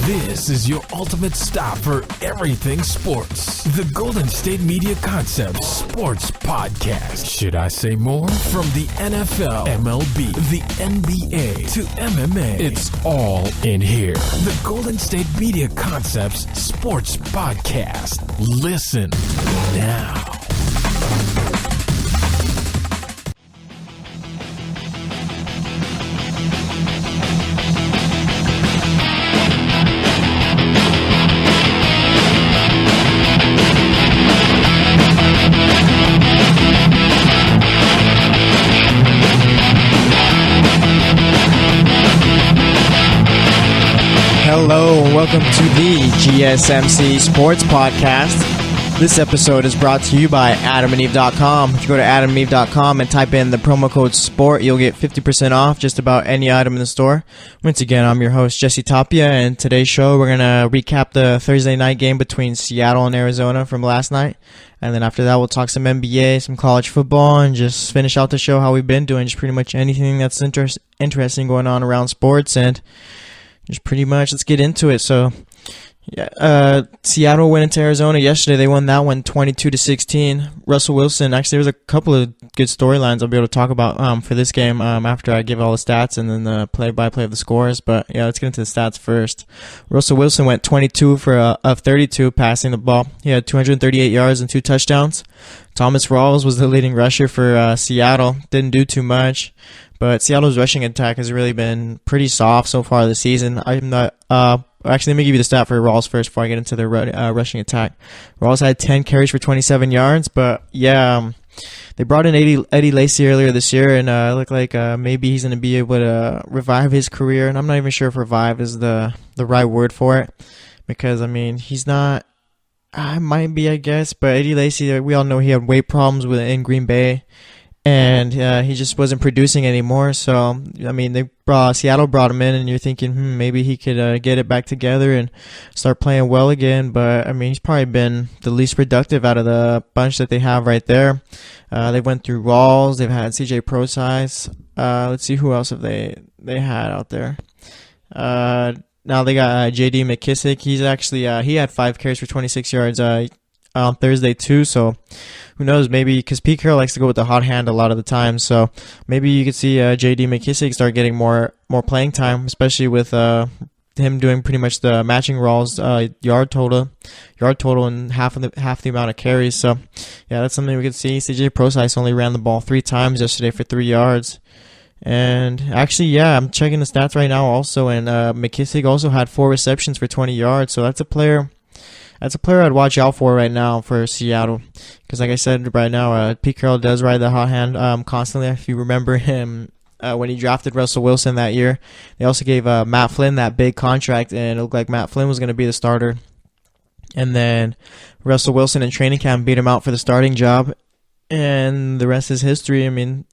This is your ultimate stop for everything sports. The Golden State Media Concepts Sports Podcast. Should I say more? From the NFL, MLB, the NBA to MMA, it's all in here. The Golden State Media Concepts Sports Podcast. Listen now. Hello and welcome to the GSMC Sports Podcast. This episode is brought to you by AdamandEve.com. If you go to AdamandEve.com and type in the promo code SPORT, you'll get 50% off just about any item in the store. Once again, I'm your host, Jesse Tapia, and today's show we're going to recap the Thursday night game between Seattle and Arizona from last night. And then after that, we'll talk some NBA, some college football, and just finish out the show how we've been doing. Just pretty much anything that's interesting going on around sports, and just pretty much, let's get into it. So, yeah, Seattle went into Arizona yesterday. They won that one 22-16. Russell Wilson, actually, there was a couple of good storylines I'll be able to talk about for this game after I give all the stats and then the play-by-play of the scores. But, yeah, let's get into the stats first. Russell Wilson went 22 of 32 passing the ball. He had 238 yards and 2 touchdowns. Thomas Rawls was the leading rusher for Seattle. Didn't do too much. But Seattle's rushing attack has really been pretty soft so far this season. I'm not. Actually, let me give you the stat for Rawls first before I get into the rushing attack. Rawls had 10 carries for 27 yards, but yeah, they brought in Eddie Lacy earlier this year, and it looked like maybe he's going to be able to revive his career. And I'm not even sure if revive is the right word for it, because I mean he's not. Might be, I guess, but Eddie Lacy, we all know he had weight problems in Green Bay. And he just wasn't producing anymore. So, I mean, Seattle brought him in, and you're thinking, maybe he could get it back together and start playing well again. But, I mean, he's probably been the least productive out of the bunch that they have right there. They went through Rawls. They've had CJ Procise. Let's see who else have they had out there. Now they got J.D. McKissick. He's actually he had 5 carries for 26 yards on Thursday too, so who knows, maybe because Pete Carroll likes to go with the hot hand a lot of the time, so maybe you could see J.D. McKissick start getting more playing time, especially with him doing pretty much the matching Rawls yard total and half the amount of carries. So yeah, that's something we could see. CJ Procise only ran the ball 3 times yesterday for 3 yards. And actually, yeah, I'm checking the stats right now also, and McKissick also had 4 receptions for 20 yards, so that's a player I'd watch out for right now for Seattle. Because like I said, right now, Pete Carroll does ride the hot hand constantly. If you remember him when he drafted Russell Wilson that year, they also gave Matt Flynn that big contract, and it looked like Matt Flynn was going to be the starter. And then Russell Wilson in training camp beat him out for the starting job. And the rest is history. I mean,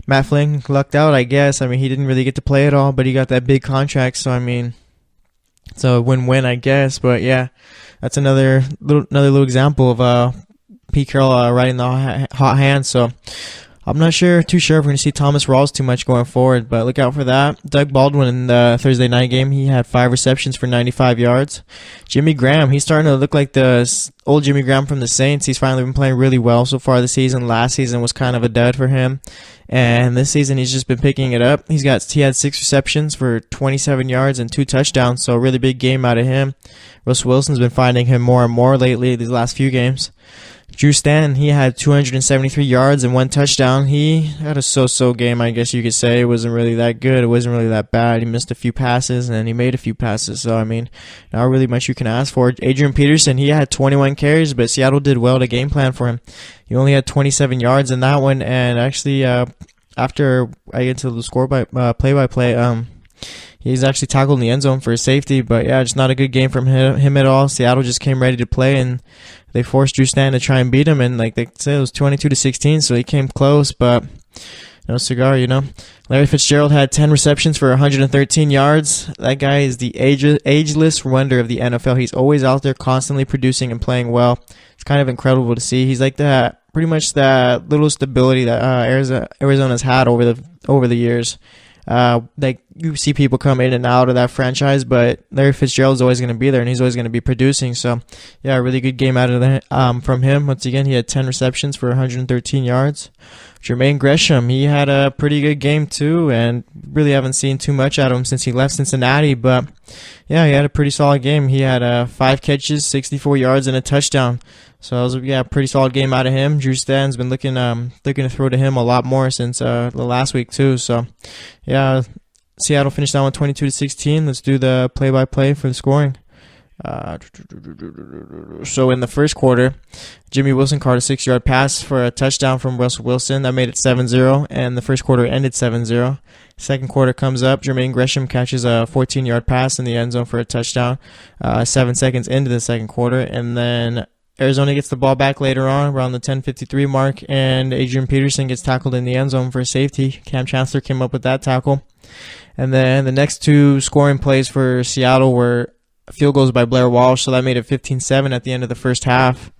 Matt Flynn lucked out, I guess. I mean, he didn't really get to play at all, but he got that big contract. So, I mean, it's a win-win, I guess. But, yeah. That's another little example of Pete Carroll riding the hot hand. So I'm not too sure if we're going to see Thomas Rawls too much going forward, but look out for that. Doug Baldwin in the Thursday night game, he had 5 receptions for 95 yards. Jimmy Graham, he's starting to look like the old Jimmy Graham from the Saints. He's finally been playing really well so far this season. Last season was kind of a dud for him, and this season he's just been picking it up. He had 6 receptions for 27 yards and 2 touchdowns, so a really big game out of him. Russell Wilson's been finding him more and more lately these last few games. Drew Stanton, he had 273 yards and 1 touchdown. He had a so-so game, I guess you could say. It wasn't really that good. It wasn't really that bad. He missed a few passes, and he made a few passes. So, I mean, not really much you can ask for. Adrian Peterson, he had 21 carries, but Seattle did well to game plan for him. He only had 27 yards in that one, and actually, after I get to the score by play-by-play, he's actually tackled in the end zone for a safety, but yeah, just not a good game from him at all. Seattle just came ready to play, and they forced Drew Stanton to try and beat him, and like they said, it was 22-16, so he came close, but no cigar, you know. Larry Fitzgerald had 10 receptions for 113 yards. That guy is the ageless wonder of the NFL. He's always out there constantly producing and playing well. It's kind of incredible to see. He's like that, pretty much that little stability that Arizona's had over the years. Like you see people come in and out of that franchise, but Larry Fitzgerald is always going to be there, and he's always going to be producing. So, yeah, a really good game out of that from him. Once again, he had 10 receptions for 113 yards. Jermaine Gresham, he had a pretty good game too, and really haven't seen too much out of him since he left Cincinnati. But, yeah, he had a pretty solid game. He had 5 catches, 64 yards, and a touchdown. So it was a pretty solid game out of him. Drew Stanton's been looking to throw to him a lot more since the last week too. So, yeah, Seattle finished down with 22-16. Let's do the play-by-play for the scoring. So in the first quarter, Jimmy Wilson caught a 6-yard pass for a touchdown from Russell Wilson. That made it 7-0, and the first quarter ended 7-0. Second quarter comes up. Jermaine Gresham catches a 14-yard pass in the end zone for a touchdown 7 seconds into the second quarter, and then Arizona gets the ball back later on around the 10:53 mark, and Adrian Peterson gets tackled in the end zone for a safety. Cam Chancellor came up with that tackle. And then the next 2 scoring plays for Seattle were field goals by Blair Walsh, so that made it 15-7 at the end of the first half.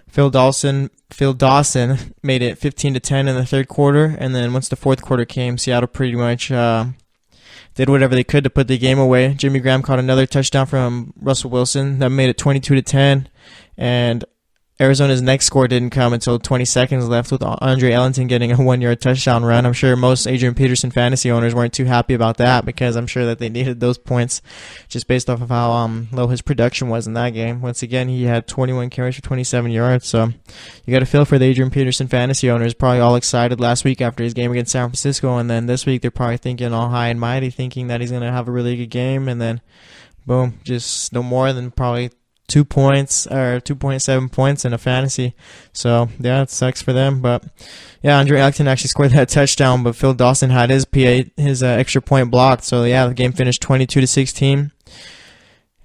Phil Dawson made it 15-10 in the third quarter, and then once the fourth quarter came, Seattle pretty much did whatever they could to put the game away. Jimmy Graham caught another touchdown from Russell Wilson. That made it 22-10. And Arizona's next score didn't come until 20 seconds left with Andre Ellington getting a 1-yard touchdown run. I'm sure most Adrian Peterson fantasy owners weren't too happy about that because I'm sure that they needed those points just based off of how low his production was in that game. Once again, he had 21 carries for 27 yards. So you got to feel for the Adrian Peterson fantasy owners. Probably all excited last week after his game against San Francisco. And then this week they're probably thinking all high and mighty, thinking that he's going to have a really good game. And then, boom, just no more than probably 2 points or 2.7 points in a fantasy. So, yeah, it sucks for them. But, yeah, Andre Ellington actually scored that touchdown, but Phil Dawson had his extra point blocked. So, yeah, the game finished 22-16.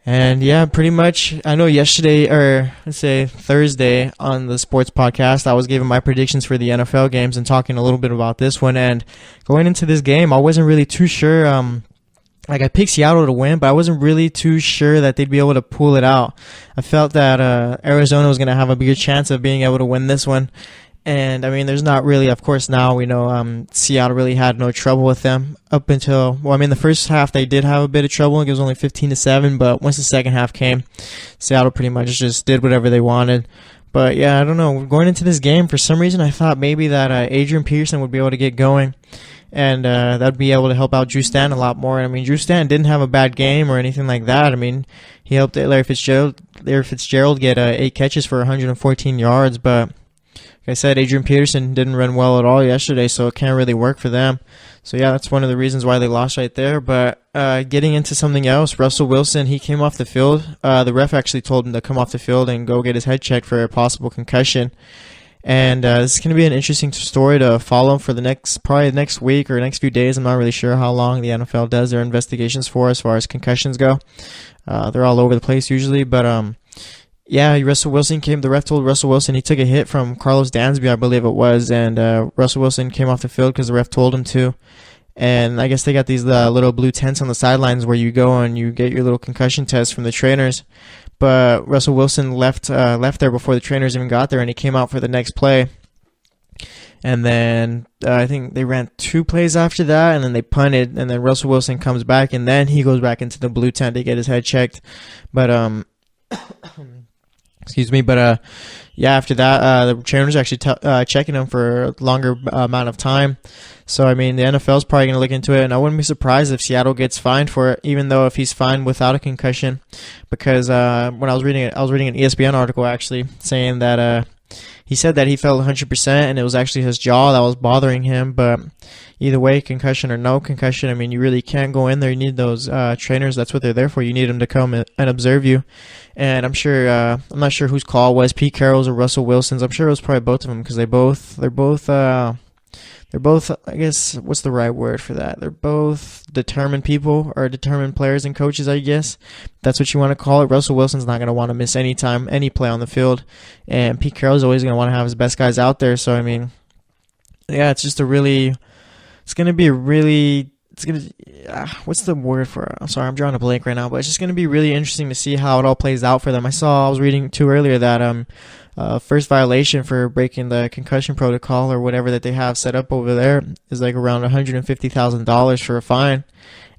And, yeah, pretty much, I know yesterday, or let's say Thursday on the sports podcast, I was giving my predictions for the NFL games and talking a little bit about this one. And going into this game, I wasn't really too sure. I picked Seattle to win, but I wasn't really too sure that they'd be able to pull it out. I felt that Arizona was going to have a bigger chance of being able to win this one. And, I mean, there's not really, of course, now we know Seattle really had no trouble with them up until, the first half they did have a bit of trouble. It was only 15-7, but once the second half came, Seattle pretty much just did whatever they wanted. But, yeah, I don't know. Going into this game, for some reason, I thought maybe that Adrian Peterson would be able to get going. And that'd be able to help out Drew Stanton a lot more. I mean, Drew Stanton didn't have a bad game or anything like that. I mean, he helped Larry Fitzgerald get 8 catches for 114 yards. But like I said, Adrian Peterson didn't run well at all yesterday, so it can't really work for them. So, yeah, that's one of the reasons why they lost right there. But getting into something else, Russell Wilson, he came off the field. The ref actually told him to come off the field and go get his head checked for a possible concussion. And this is going to be an interesting story to follow for probably the next week or next few days. I'm not really sure how long the NFL does their investigations for as far as concussions go. They're all over the place usually. But, Russell Wilson the ref told Russell Wilson he took a hit from Carlos Dansby, I believe it was. And Russell Wilson came off the field because the ref told him to. And I guess they got these little blue tents on the sidelines where you go and you get your little concussion test from the trainers. But Russell Wilson left there before the trainers even got there, and he came out for the next play. And then I think they ran 2 plays after that, and then they punted, and then Russell Wilson comes back, and then he goes back into the blue tent to get his head checked. But excuse me, but after that, the trainers actually checking him for a longer amount of time. So, I mean, the NFL's probably going to look into it, and I wouldn't be surprised if Seattle gets fined for it, even though if he's fined without a concussion, because when I was reading an ESPN article actually saying that he said that he felt 100% and it was actually his jaw that was bothering him. But either way, concussion or no concussion, I mean, you really can't go in there. You need those trainers. That's what they're there for. You need them to come and observe you. And I'm sure I'm not sure whose call it was, Pete Carroll's or Russell Wilson's. I'm sure it was probably both of them because they're both, I guess, what's the right word for that? They're both determined people or determined players and coaches, I guess. That's what you want to call it. Russell Wilson's not going to want to miss any time, any play on the field. And Pete Carroll's always going to want to have his best guys out there. So, I mean, yeah, it's going to be what's the word for it? I'm sorry, I'm drawing a blank right now. But it's just going to be really interesting to see how it all plays out for them. I was reading too earlier that first violation for breaking the concussion protocol or whatever that they have set up over there is like around $150,000 for a fine.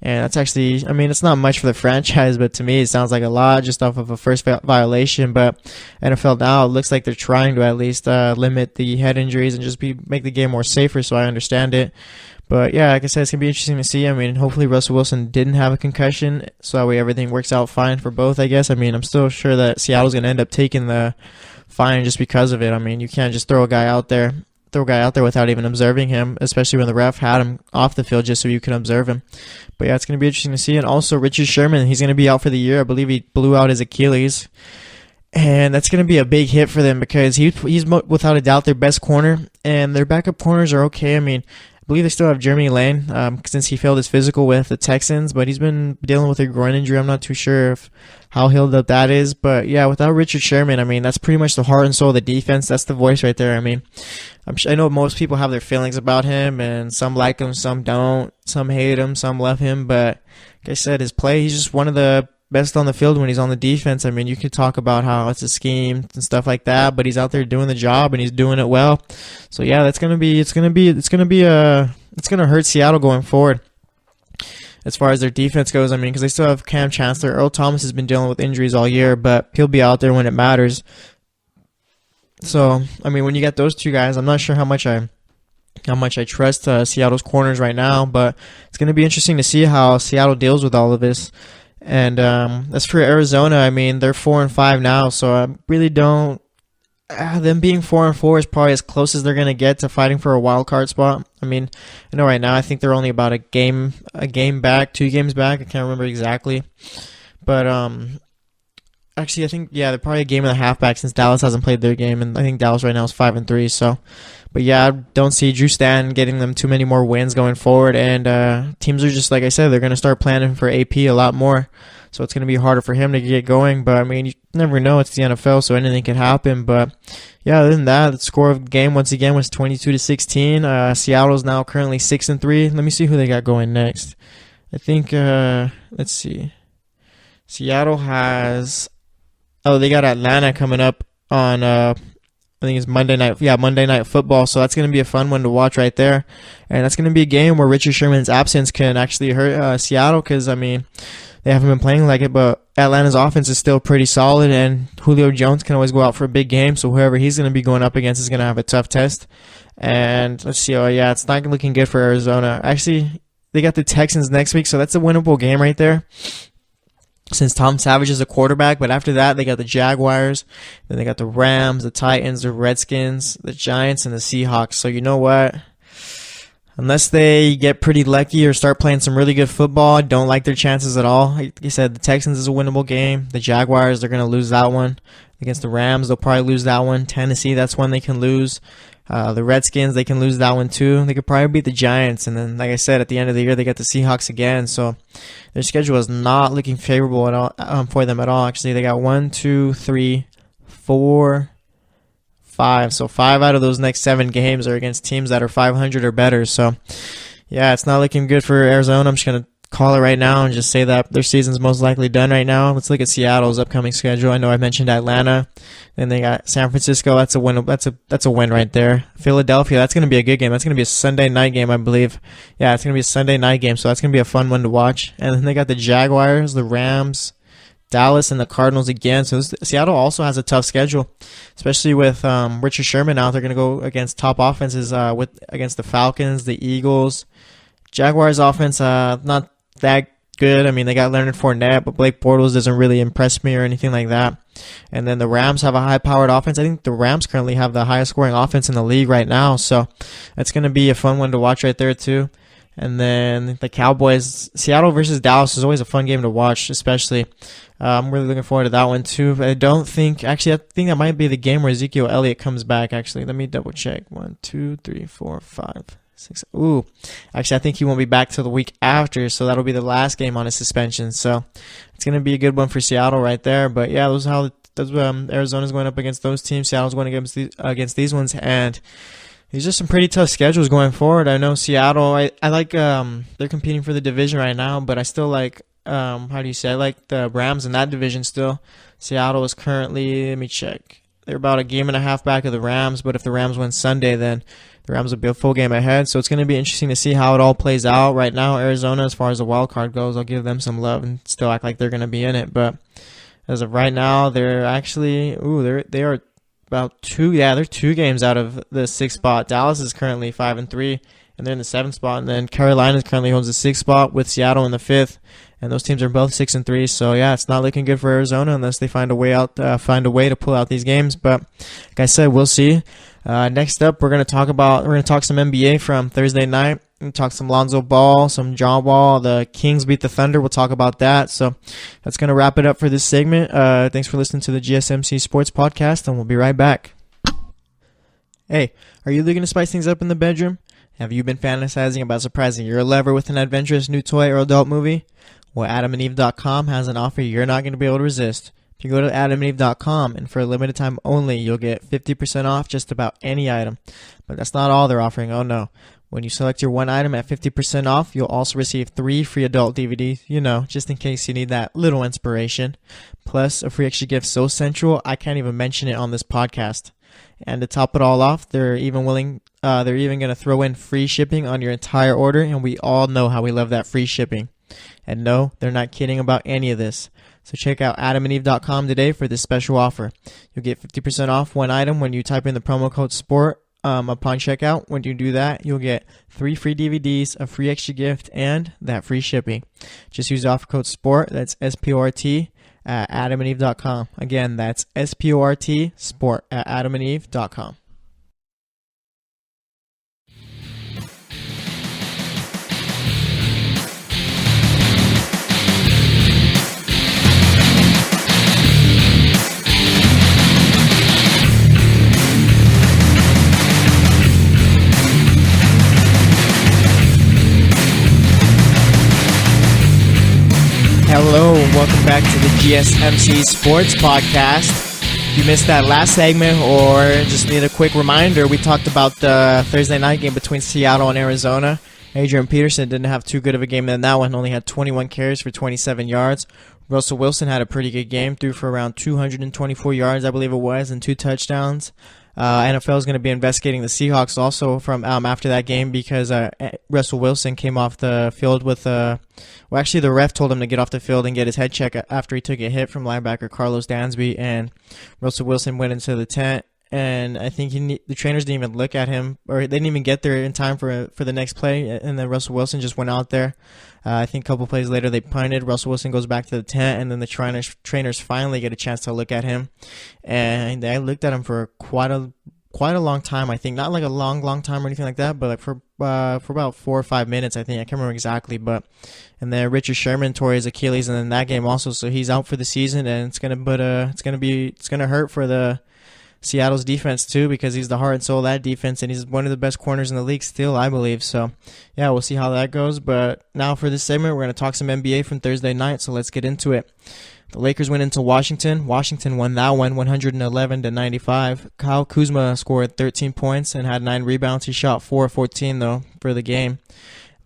And that's actually, I mean, it's not much for the franchise, but to me, it sounds like a lot just off of a first violation. But NFL now, it looks like they're trying to at least limit the head injuries and just make the game more safer, so I understand it. But yeah, like I said, it's going to be interesting to see. I mean, hopefully Russell Wilson didn't have a concussion, so that way everything works out fine for both, I guess. I mean, I'm still sure that Seattle's going to end up taking the fine just because of it. I mean, you can't just throw a guy out there without even observing him, especially when the ref had him off the field just so you can observe him. But yeah, it's going to be interesting to see. And also Richard Sherman, he's going to be out for the year. I believe he blew out his Achilles. And that's going to be a big hit for them because he's without a doubt their best corner. And their backup corners are okay. I mean, I believe they still have Jeremy Lane since he failed his physical with the Texans, but he's been dealing with a groin injury. I'm not too sure how healed up that is. But yeah, without Richard Sherman, I mean, that's pretty much the heart and soul of the defense. That's the voice right there. I mean, I know most people have their feelings about him, and some like him, some don't. Some hate him, some love him. But like I said, his play, he's just one of the best on the field when he's on the defense. I mean, you could talk about how it's a scheme and stuff like that, but he's out there doing the job and he's doing it well. So yeah, it's gonna hurt Seattle going forward as far as their defense goes. I mean, because they still have Cam Chancellor. Earl Thomas has been dealing with injuries all year, but he'll be out there when it matters. So I mean, when you get those two guys, I'm not sure how much I trust Seattle's corners right now, but it's gonna be interesting to see how Seattle deals with all of this. And as for Arizona, I mean, they're 4-5 now, so I really don't. Them being 4-4 is probably as close as they're gonna get to fighting for a wild card spot. I mean, I know right now I think they're only about a game back, 2 games back. I can't remember exactly, but actually I think they're probably a game and a half back since Dallas hasn't played their game, and I think Dallas right now is 5-3. So, but yeah, I don't see Drew Stanton getting them too many more wins going forward, and teams are just, like I said, they're going to start planning for AP a lot more, so it's going to be harder for him to get going. But I mean, you never know, it's the NFL, so anything can happen. But yeah, other than that, the score of the game once again was 22-16. Seattle's now currently 6-3. Let me see who they got going next. I think let's see, Seattle has they got Atlanta coming up on I think it's Monday Night Football, so that's going to be a fun one to watch right there. And that's going to be a game where Richard Sherman's absence can actually hurt Seattle, because, I mean, they haven't been playing like it, but Atlanta's offense is still pretty solid, and Julio Jones can always go out for a big game, so whoever he's going to be going up against is going to have a tough test. And let's see, it's not looking good for Arizona. Actually, they got the Texans next week, so that's a winnable game right there, since Tom Savage is a quarterback. But after that, they got the Jaguars, then they got the Rams, the Titans, the Redskins, the Giants, and the Seahawks. So you know what? Unless they get pretty lucky or start playing some really good football, I don't like their chances at all. Like I said, the Texans is a winnable game. The Jaguars, they're going to lose that one. Against the Rams, they'll probably lose that one. Tennessee, that's one they can lose. The Redskins, they can lose that one too. They could probably beat the Giants. And then, like I said, at the end of the year, they got the Seahawks again. So their schedule is not looking favorable at all for them at all. Actually, they got 1, 2, 3, 4, 5. So 5 out of those next 7 games are against teams that are 500 or better. So yeah, it's not looking good for Arizona. I'm just going to call it right now and just say that their season's most likely done right now. Let's look at Seattle's upcoming schedule. I know I mentioned Atlanta. Then they got San Francisco. That's a win. That's a win right there. Philadelphia. That's going to be a good game. That's going to be a Sunday night game, I believe. Yeah, it's going to be a Sunday night game, so that's going to be a fun one to watch. And then they got the Jaguars, the Rams, Dallas, and the Cardinals again. So Seattle also has a tough schedule, especially with Richard Sherman out. They're going to go against top offenses against the Falcons, the Eagles. Jaguars offense not that good. I mean, they got Leonard Fournette, but Blake Bortles doesn't really impress me or anything like that. And then the Rams have a high-powered offense. I think the Rams currently have the highest scoring offense in the league right now, so that's going to be a fun one to watch right there too. And then the Cowboys, Seattle versus Dallas is always a fun game to watch, especially. I'm really looking forward to that one too. I think that might be the game where Ezekiel Elliott comes back, actually. Let me double check. 1, 2, 3, 4, 5, 6. Ooh, actually, I think he won't be back till the week after, so that'll be the last game on his suspension. So it's going to be a good one for Seattle right there. But yeah, Arizona's going up against those teams. Seattle's going against these ones, and these are some pretty tough schedules going forward. I know Seattle, I like they're competing for the division right now, but I still like I like the Rams in that division still. Seattle is currently, let me check. They're about a game and a half back of the Rams, but if the Rams win Sunday, then the Rams will be a full game ahead. So it's going to be interesting to see how it all plays out. Right now, Arizona, as far as the wild card goes, I'll give them some love and still act like they're going to be in it. But as of right now, they're actually, they are about they're 2 games out of the 6th spot. Dallas is currently 5-3, and they're in the 7th spot. And then Carolina currently holds the 6th spot with Seattle in the 5th. And those teams are both 6-3. So yeah, it's not looking good for Arizona unless they find a way to pull out these games. But like I said, we'll see. Next up, we're gonna talk some NBA from Thursday night. We'll talk some Lonzo Ball, some John Wall. The Kings beat the Thunder. We'll talk about that. So that's gonna wrap it up for this segment. Thanks for listening to the GSMC Sports Podcast, and we'll be right back. Hey, are you looking to spice things up in the bedroom? Have you been fantasizing about surprising your lover with an adventurous new toy or adult movie? Well, AdamandEve.com has an offer you're not going to be able to resist. If you go to AdamandEve.com, and for a limited time only, you'll get 50% off just about any item. But that's not all they're offering, oh no. When you select your one item at 50% off, you'll also receive 3 free adult DVDs, just in case you need that little inspiration. Plus, a free extra gift so sensual, I can't even mention it on this podcast. And to top it all off, they're even going to throw in free shipping on your entire order, and we all know how we love that free shipping. And no, they're not kidding about any of this. So check out AdamandEve.com today for this special offer. You'll get 50% off one item when you type in the promo code SPORT upon checkout. When you do that, you'll get 3 free DVDs, a free extra gift, and that free shipping. Just use the offer code SPORT, that's SPORT, at AdamandEve.com. Again, that's SPORT, SPORT, at AdamandEve.com. Hello, and welcome back to the GSMC Sports Podcast. If you missed that last segment or just need a quick reminder, we talked about the Thursday night game between Seattle and Arizona. Adrian Peterson didn't have too good of a game in that one, only had 21 carries for 27 yards. Russell Wilson had a pretty good game, threw for around 224 yards, I believe it was, and 2 touchdowns. NFL is going to be investigating the Seahawks also from after that game because Russell Wilson came off the field with actually the ref told him to get off the field and get his head checked after he took a hit from linebacker Carlos Dansby, and Russell Wilson went into the tent, and I think the trainers didn't even look at him, or they didn't even get there in time for the next play, and then Russell Wilson just went out there. I think a couple plays later they punted. Russell Wilson goes back to the tent, and then the trainers finally get a chance to look at him, and they looked at him for quite a long time. I think not like a long time or anything like that, but like for about 4 or 5 minutes. I think I can't remember exactly, but and then Richard Sherman tore his Achilles in that game also, so he's out for the season, and it's gonna hurt for the Seattle's defense too, because he's the heart and soul of that defense, and he's one of the best corners in the league still, I believe. So yeah, we'll see how that goes. But now for this segment, we're going to talk some NBA from Thursday night, so let's get into it. The Lakers went into Washington. Washington won that one 111-95. Kyle Kuzma scored 13 points and had 9 rebounds. He shot 4 of 14 though for the game.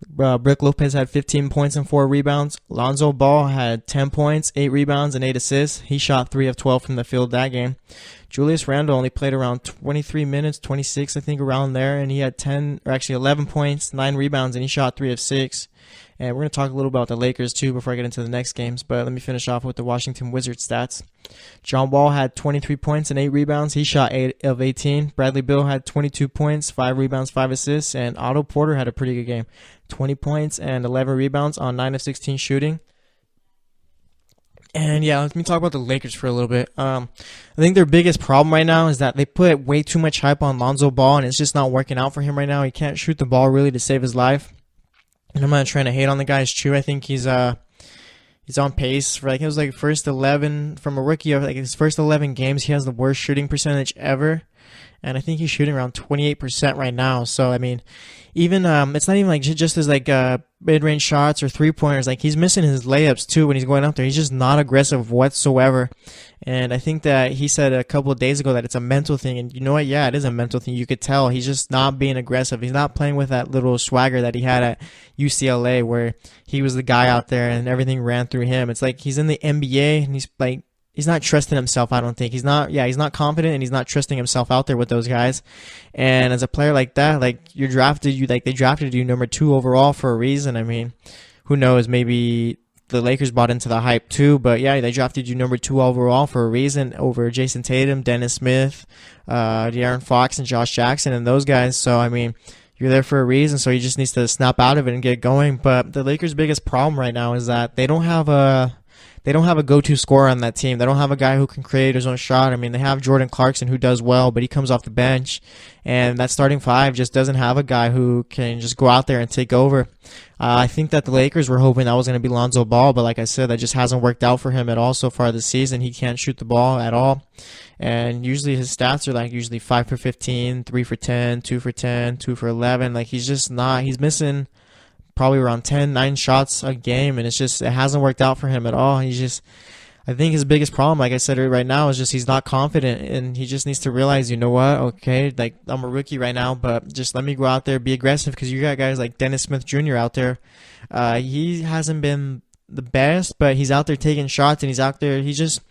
Brook Lopez had 15 points and 4 rebounds. Lonzo Ball had 10 points, 8 rebounds, and 8 assists. He shot 3 of 12 from the field that game. Julius Randle only played around 23 minutes, 26 I think, around there, and he had 11 points, 9 rebounds, and he shot 3 of 6. And we're going to talk a little about the Lakers too before I get into the next games, but let me finish off with the Washington Wizards stats. John Wall had 23 points and 8 rebounds. He shot 8 of 18. Bradley Beal had 22 points, 5 rebounds, 5 assists, and Otto Porter had a pretty good game. 20 points and 11 rebounds on 9 of 16 shooting. And yeah, let me talk about the Lakers for a little bit. I think their biggest problem right now is that they put way too much hype on Lonzo Ball, and it's just not working out for him right now. He can't shoot the ball really to save his life. And I'm not trying to hate on the guy. It's true. I think he's on pace for, like, it was like first 11 from a rookie of like his first 11 games. He has the worst shooting percentage ever, and I think he's shooting around 28% right now. So I mean, even it's not even like just as like mid-range shots or 3-pointers. Like, he's missing his layups too when he's going up there. He's just not aggressive whatsoever. And I think that he said a couple of days ago that it's a mental thing. And you know what? Yeah, it is a mental thing. You could tell he's just not being aggressive. He's not playing with that little swagger that he had at UCLA, where he was the guy out there and everything ran through him. It's like he's in the NBA and he's like he's not trusting himself. I don't think he's not confident, and he's not trusting himself out there with those guys. And as a player like that, like they drafted you number 2 overall for a reason. I mean, who knows? Maybe the Lakers bought into the hype too, but yeah, they drafted you number 2 overall for a reason over Jason Tatum, Dennis Smith, De'Aaron Fox, and Josh Jackson, and those guys. So I mean, you're there for a reason. So he just needs to snap out of it and get going. But the Lakers' biggest problem right now is that they don't have a go-to scorer on that team. They don't have a guy who can create his own shot. I mean, they have Jordan Clarkson, who does well, but he comes off the bench, and that starting 5 just doesn't have a guy who can just go out there and take over. I think that the Lakers were hoping that was going to be Lonzo Ball, but like I said, that just hasn't worked out for him at all so far this season. He can't shoot the ball at all, and usually his stats are like usually 5 for 15, 3 for 10, 2 for 10, 2 for 11. Like he's missing probably around 9 shots a game, and it hasn't worked out for him at all. I think his biggest problem, like I said right now, is just he's not confident, and he just needs to realize, you know what, okay, like I'm a rookie right now, but just let me go out there, be aggressive, because you got guys like Dennis Smith Jr. out there. He hasn't been the best, but he's out there taking shots, and he's out there, he's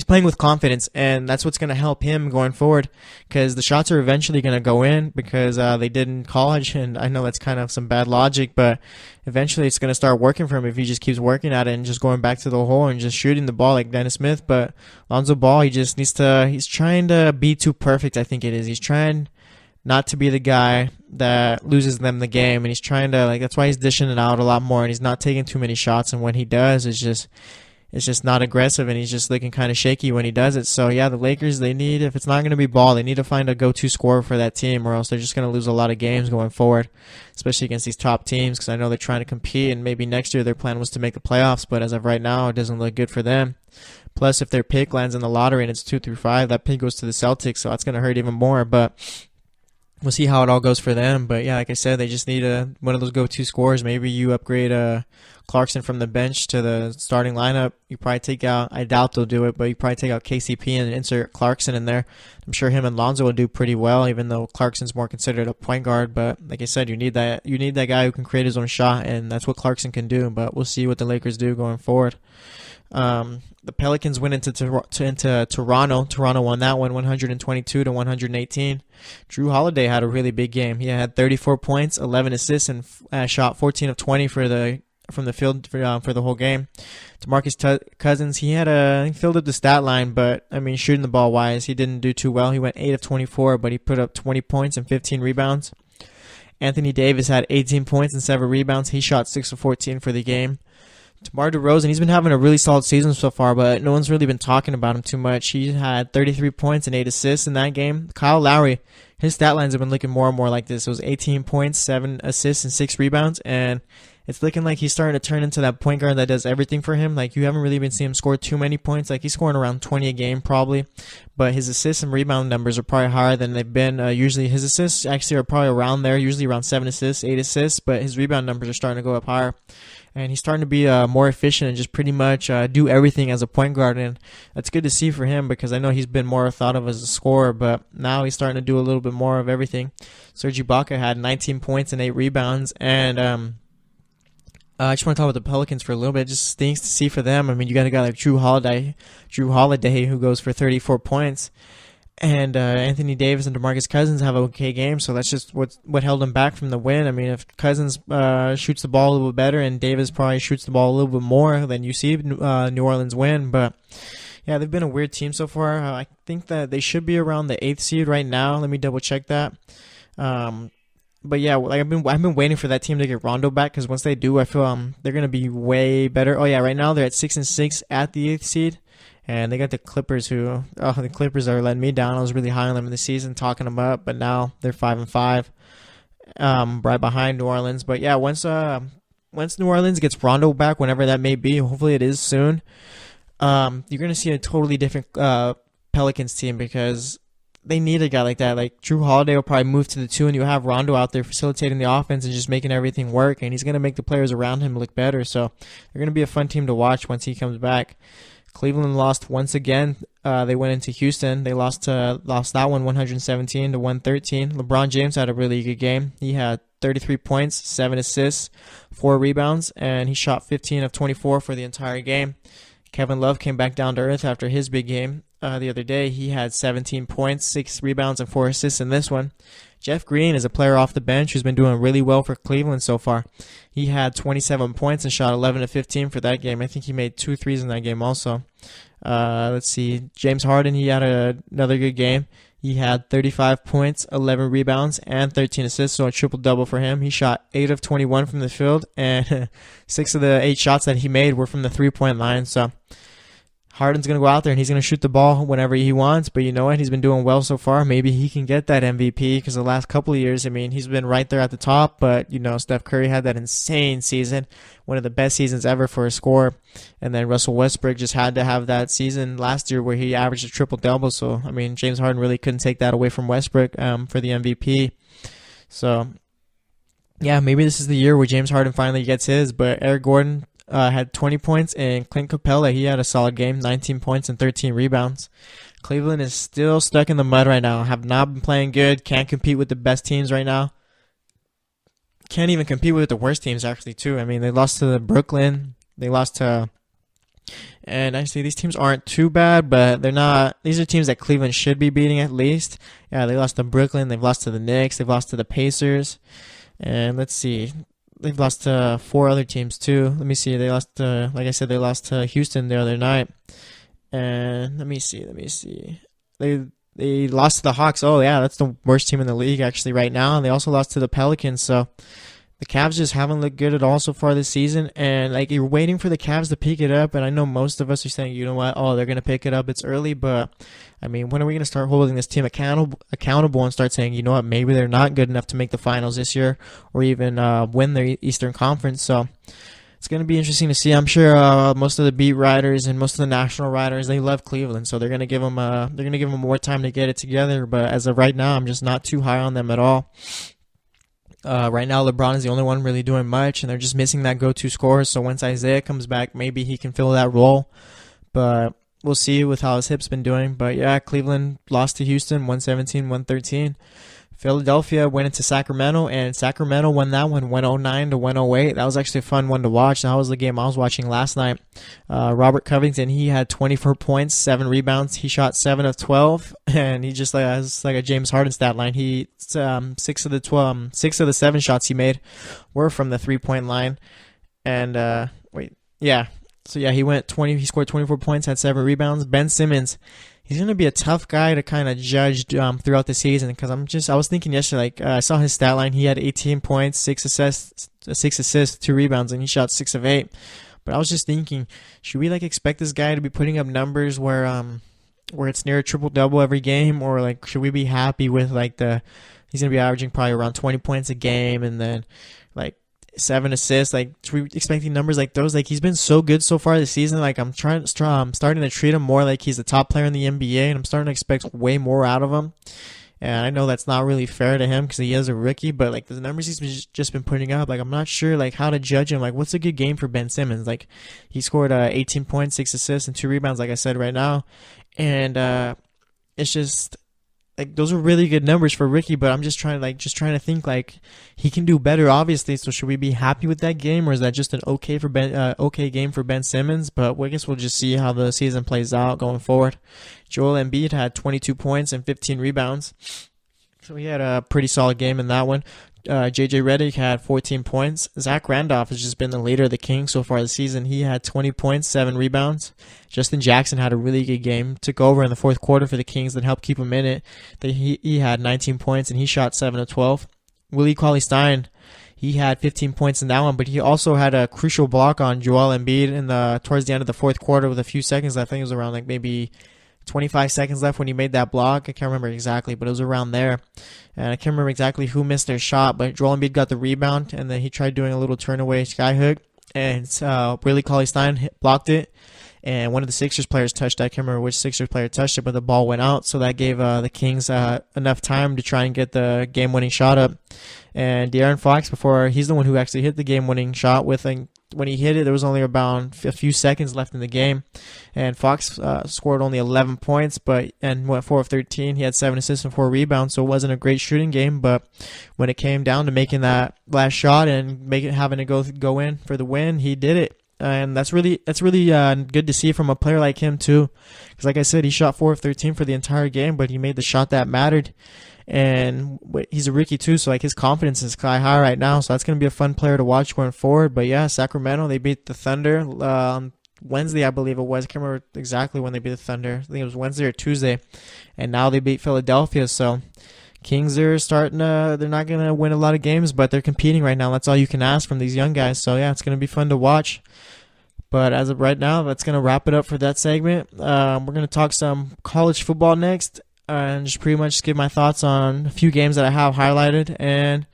playing with confidence, and that's what's going to help him going forward, because the shots are eventually going to go in, because they did in college, and I know that's kind of some bad logic, but eventually it's going to start working for him if he just keeps working at it and just going back to the hole and just shooting the ball like Dennis Smith. But Lonzo Ball, he's trying to be too perfect, I think it is. He's trying not to be the guy that loses them the game, and he's trying to, that's why he's dishing it out a lot more, and he's not taking too many shots, and when he does, it's just not aggressive, and he's just looking kind of shaky when he does it. So yeah, the Lakers, if it's not going to be Ball, they need to find a go-to scorer for that team, or else they're just going to lose a lot of games going forward, especially against these top teams, because I know they're trying to compete, and maybe next year their plan was to make the playoffs, but as of right now, it doesn't look good for them. Plus, if their pick lands in the lottery and it's 2 through 5, that pick goes to the Celtics, so that's going to hurt even more, but we'll see how it all goes for them. But yeah, like I said, they just need one of those go-to scorers. Maybe you upgrade Clarkson from the bench to the starting lineup. You probably take out, I doubt they'll do it, but you probably take out KCP and insert Clarkson in there. I'm sure him and Lonzo will do pretty well, even though Clarkson's more considered a point guard. But like I said, you need that guy who can create his own shot, and that's what Clarkson can do. But we'll see what the Lakers do going forward. The Pelicans went into Toronto. Toronto won that one 122-118. Drew Holiday had a really big game. He had 34 points, 11 assists, and shot 14 of 20 from the field for the whole game. DeMarcus Cousins, he filled up the stat line, but I mean, shooting the ball wise, he didn't do too well. He went 8 of 24, but he put up 20 points and 15 rebounds. Anthony Davis had 18 points and 7 rebounds. He shot 6 of 14 for the game. DeMar DeRozan, he's been having a really solid season so far, but no one's really been talking about him too much. He had 33 points and 8 assists in that game. Kyle Lowry, his stat lines have been looking more and more like this. It was 18 points, 7 assists, and 6 rebounds, and it's looking like he's starting to turn into that point guard that does everything for him. Like, you haven't really been seeing him score too many points. Like, he's scoring around 20 a game probably, but his assists and rebound numbers are probably higher than they've been. Usually his assists actually are probably around there, usually around 7 assists, 8 assists, but his rebound numbers are starting to go up higher. And he's starting to be more efficient and just pretty much do everything as a point guard. And that's good to see for him, because I know he's been more thought of as a scorer, but now he's starting to do a little bit more of everything. Serge Ibaka had 19 points and 8 rebounds. And I just want to talk about the Pelicans for a little bit. It just stinks to see for them. I mean, you got a guy like Drew Holiday who goes for 34 points. And Anthony Davis and DeMarcus Cousins have an okay game, so that's just what held them back from the win. I mean, if Cousins shoots the ball a little bit better and Davis probably shoots the ball a little bit more, then you see New Orleans win. But yeah, they've been a weird team so far. I think that they should be around the 8th seed right now. Let me double check that. But yeah, like I've been waiting for that team to get Rondo back, because once they do, I feel they're gonna be way better. Oh yeah, right now they're at 6-6 at the 8th seed. And they got the Clippers the Clippers are letting me down. I was really high on them in the season, talking them up, but now they're 5-5, right behind New Orleans. But yeah, once New Orleans gets Rondo back, whenever that may be, hopefully it is soon, you're going to see a totally different Pelicans team, because they need a guy like that. Like, Drew Holiday will probably move to the 2, and you have Rondo out there facilitating the offense and just making everything work, and he's going to make the players around him look better. So they're going to be a fun team to watch once he comes back. Cleveland lost once again. They went into Houston. They lost that one 117-113. LeBron James had a really good game. He had 33 points, 7 assists, 4 rebounds, and he shot 15 of 24 for the entire game. Kevin Love came back down to earth after his big game the other day. He had 17 points, 6 rebounds, and 4 assists in this one. Jeff Green is a player off the bench who's been doing really well for Cleveland so far. He had 27 points and shot 11 of 15 for that game. I think he made 2 threes in that game also. Let's see. James Harden, he had another good game. He had 35 points, 11 rebounds, and 13 assists, so a triple-double for him. He shot 8 of 21 from the field, and 6 of the 8 shots that he made were from the three-point line. So Harden's going to go out there, and he's going to shoot the ball whenever he wants, but you know what? He's been doing well so far. Maybe he can get that MVP because the last couple of years, I mean, he's been right there at the top, but, you know, Steph Curry had that insane season, one of the best seasons ever for a scorer, and then Russell Westbrook just had to have that season last year where he averaged a triple-double, so, I mean, James Harden really couldn't take that away from Westbrook for the MVP. So, yeah, maybe this is the year where James Harden finally gets his, but Eric Gordon had 20 points, and Clint Capella, he had a solid game, 19 points and 13 rebounds. Cleveland is still stuck in the mud right now, have not been playing good, can't compete with the best teams right now. Can't even compete with the worst teams, actually, too. I mean, they lost to Brooklyn, they lost to, and actually these teams aren't too bad, but they're not, these are teams that Cleveland should be beating at least. Yeah, they lost to Brooklyn, they've lost to the Knicks, they've lost to the Pacers, and let's see, they've lost to 4 other teams too. Let me see. They lost to, like I said, they lost to Houston the other night. And let me see. They lost to the Hawks. Oh yeah, that's the worst team in the league actually right now. And they also lost to the Pelicans. So the Cavs just haven't looked good at all so far this season. And like you're waiting for the Cavs to pick it up. And I know most of us are saying, you know what? Oh, they're gonna pick it up. It's early, but I mean, when are we going to start holding this team accountable and start saying, you know what, maybe they're not good enough to make the finals this year or even win their Eastern Conference? So it's going to be interesting to see. I'm sure most of the beat writers and most of the national writers, they love Cleveland, so they're going to give them more time to get it together. But as of right now, I'm just not too high on them at all. Right now, LeBron is the only one really doing much, and they're just missing that go-to scorer. So once Isaiah comes back, maybe he can fill that role. But we'll see with how his hip's been doing. But yeah, Cleveland lost to Houston, 117-113. Philadelphia went into Sacramento, and Sacramento won that one, 109-108. That was actually a fun one to watch. That was the game I was watching last night. Robert Covington, he had 24 points, 7 rebounds. He shot 7 of 12, and he just has like a James Harden stat line. He 6 of the 7 shots he made were from the 3-point line. And So yeah, he scored 24 points, had 7 rebounds. Ben Simmons, he's going to be a tough guy to kind of judge throughout the season because I was thinking yesterday, I saw his stat line. He had 18 points, 6 assists, 2 rebounds, and he shot 6 of 8. But I was just thinking, should we expect this guy to be putting up numbers where it's near a triple-double every game, or should we be happy with he's going to be averaging probably around 20 points a game and then 7 assists, should we be expecting numbers like those? He's been so good so far this season. I'm starting to treat him more like he's the top player in the NBA, and I'm starting to expect way more out of him. And I know that's not really fair to him because he is a rookie, but the numbers he's just been putting up, I'm not sure how to judge him. What's a good game for Ben Simmons? He scored 18 points, 6 assists, and 2 rebounds, like I said right now, and it's just. Those are really good numbers for Ricky, but I'm just trying to think he can do better, obviously. So should we be happy with that game, or is that just an okay game for Ben Simmons? But I guess we'll just see how the season plays out going forward. Joel Embiid had 22 points and 15 rebounds, so he had a pretty solid game in that one. JJ Redick had 14 points. Zach Randolph has just been the leader of the Kings so far this season. He had 20 points, 7 rebounds. Justin Jackson had a really good game. Took over in the fourth quarter for the Kings that helped keep him in it. He had 19 points and he shot 7 of 12. Willie Cauley-Stein, he had 15 points in that one, but he also had a crucial block on Joel Embiid towards the end of the fourth quarter with a few seconds left. I think it was around maybe 25 seconds left when he made that block. I can't remember exactly, but it was around there. And I can't remember exactly who missed their shot, but Joel Embiid got the rebound, and then he tried doing a little turn-away skyhook, and Willie Cauley-Stein blocked it, and one of the Sixers players touched it. I can't remember which Sixers player touched it, but the ball went out, so that gave the Kings enough time to try and get the game-winning shot up. And De'Aaron Fox, he's the one who actually hit the game-winning shot when he hit it, there was only about a few seconds left in the game, and Fox scored only 11 points, and went 4 of 13. He had 7 assists and 4 rebounds, so it wasn't a great shooting game. But when it came down to making that last shot and having to go in for the win, he did it. and that's really good to see from a player like him too. Because like I said, he shot 4 of 13 for the entire game, but he made the shot that mattered. And he's a rookie too, so like his confidence is sky high right now. So that's gonna be a fun player to watch going forward. But yeah, Sacramento, they beat the Thunder on Wednesday, I believe it was. I can't remember exactly when they beat the Thunder. I think it was Wednesday or Tuesday. And now they beat Philadelphia. So Kings are starting to, they're not going to win a lot of games, but they're competing right now. That's all you can ask from these young guys. So yeah, it's going to be fun to watch. But as of right now, that's going to wrap it up for that segment. We're going to talk some college football next. And just pretty much give my thoughts on a few games that I have highlighted. And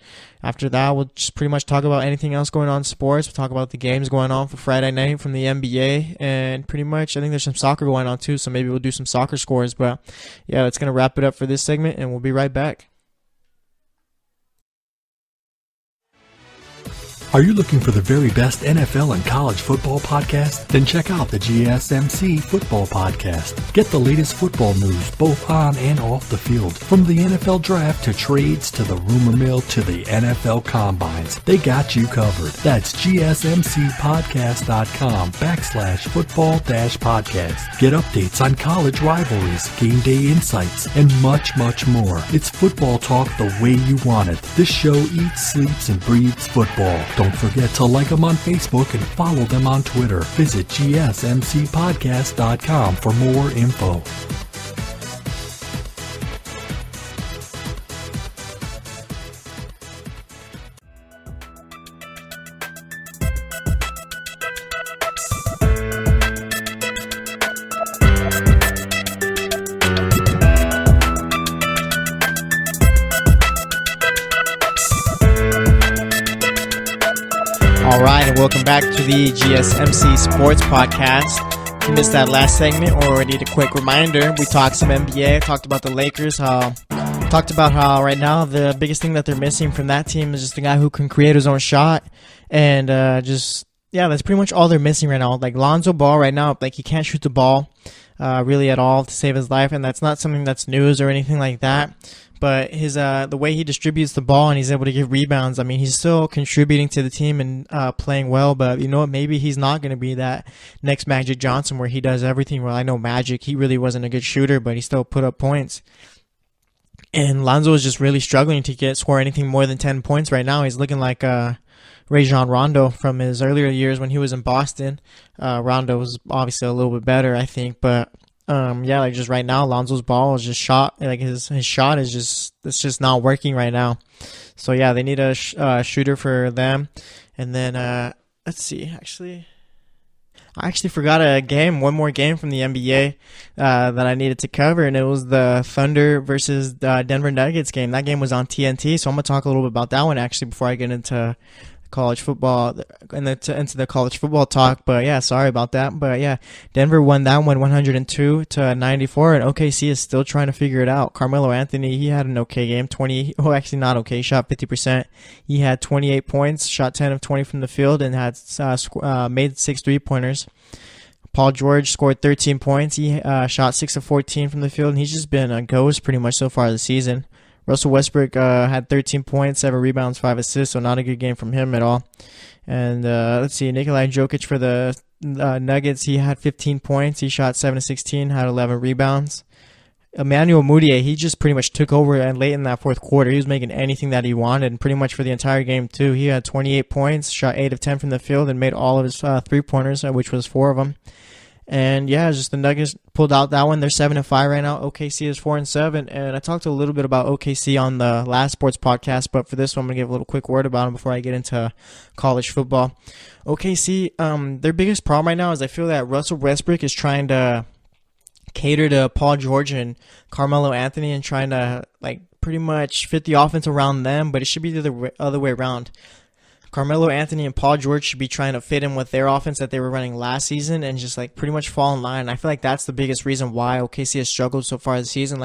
after that, we'll just pretty much talk about anything else going on in sports. We'll talk about the games going on for Friday night from the NBA. And pretty much, I think there's some soccer going on too, so maybe we'll do some soccer scores. But yeah, that's going to wrap it up for this segment, and we'll be right back. Are you looking for the very best NFL and college football podcast? Then check out the GSMC Football Podcast. Get the latest football news both on and off the field. From the NFL Draft to trades to the rumor mill to the NFL Combines, they got you covered. That's GSMCpodcast.com/football-podcast. Get updates on college rivalries, game day insights, and much, much more. It's football talk the way you want it. This show eats, sleeps, and breathes football. Don't forget to like them on Facebook and follow them on Twitter. Visit GSMCpodcast.com for more info. All right, and welcome back to the GSMC Sports Podcast. If you missed that last segment or need a quick reminder, we talked some NBA, talked about the Lakers, talked about how right now the biggest thing that they're missing from that team is just a guy who can create his own shot. And that's pretty much all they're missing right now. Like Lonzo Ball right now, like he can't shoot the ball really at all to save his life, and that's not something that's news or anything like that. But his the way he distributes the ball and he's able to give rebounds, I mean, he's still contributing to the team and playing well. But you know what? Maybe he's not going to be that next Magic Johnson where he does everything. Well, I know Magic, he really wasn't a good shooter, but he still put up points. And Lonzo is just really struggling to score anything more than 10 points right now. He's looking like Rajon Rondo from his earlier years when he was in Boston. Rondo was obviously a little bit better, I think, but like just right now, Lonzo's ball is just shot. Like his shot is it's just not working right now. So yeah, they need a shooter for them. And then let's see. I actually forgot one more game from the NBA that I needed to cover, and it was the Thunder versus Denver Nuggets game. That game was on TNT, so I'm gonna talk a little bit about that one actually before I get into college football and into the college football talk. But yeah, sorry about that. But yeah, Denver won that one 102-94, and OKC is still trying to figure it out. Carmelo Anthony, he had an okay game, actually not okay, shot 50%. He had 28 points, shot 10 of 20 from the field, and had made 6 3-pointers. Paul George scored 13 points. He shot 6 of 14 from the field, and he's just been a ghost pretty much so far this season. Russell Westbrook had 13 points, 7 rebounds, 5 assists, so not a good game from him at all. And let's see, Nikola Jokic for the Nuggets, he had 15 points. He shot 7 of 16, had 11 rebounds. Emmanuel Mudiay, he just pretty much took over and late in that fourth quarter. He was making anything that he wanted, and pretty much for the entire game too. He had 28 points, shot 8 of 10 from the field, and made all of his 3-pointers, which was 4 of them. And yeah, just the Nuggets pulled out that one. They're 7-5 right now. OKC is 4-7. And I talked a little bit about OKC on the last sports podcast, but for this one, I'm gonna give a little quick word about them before I get into college football. OKC, their biggest problem right now is I feel that Russell Westbrook is trying to cater to Paul George and Carmelo Anthony and trying to like pretty much fit the offense around them, but it should be the other way around. Carmelo Anthony and Paul George should be trying to fit in with their offense that they were running last season and just like pretty much fall in line. I feel like that's the biggest reason why OKC has struggled so far this season.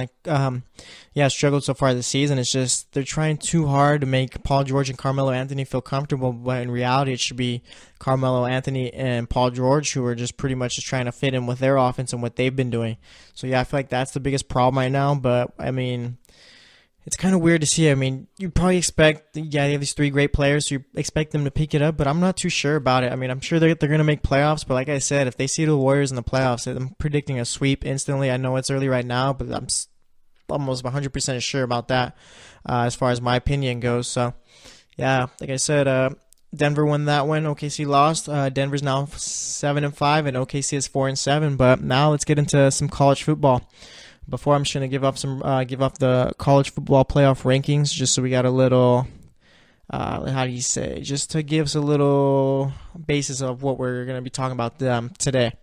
Struggled so far this season. It's just they're trying too hard to make Paul George and Carmelo Anthony feel comfortable, but in reality it should be Carmelo Anthony and Paul George who are just pretty much just trying to fit in with their offense and what they've been doing. So yeah, I feel like that's the biggest problem right now, but I mean, it's kind of weird to see. I mean, you probably expect, they have these three great players, so you expect them to pick it up, but I'm not too sure about it. I mean, I'm sure they're going to make playoffs, but like I said, if they see the Warriors in the playoffs, I'm predicting a sweep instantly. I know it's early right now, but I'm almost 100% sure about that as far as my opinion goes. So, yeah, like I said, Denver won that one. OKC lost. Denver's now 7-5, and OKC is 4-7. But now let's get into some college football. Before, I'm just gonna give up the college football playoff rankings, just so we got a little, just to give us a little basis of what we're gonna be talking about today.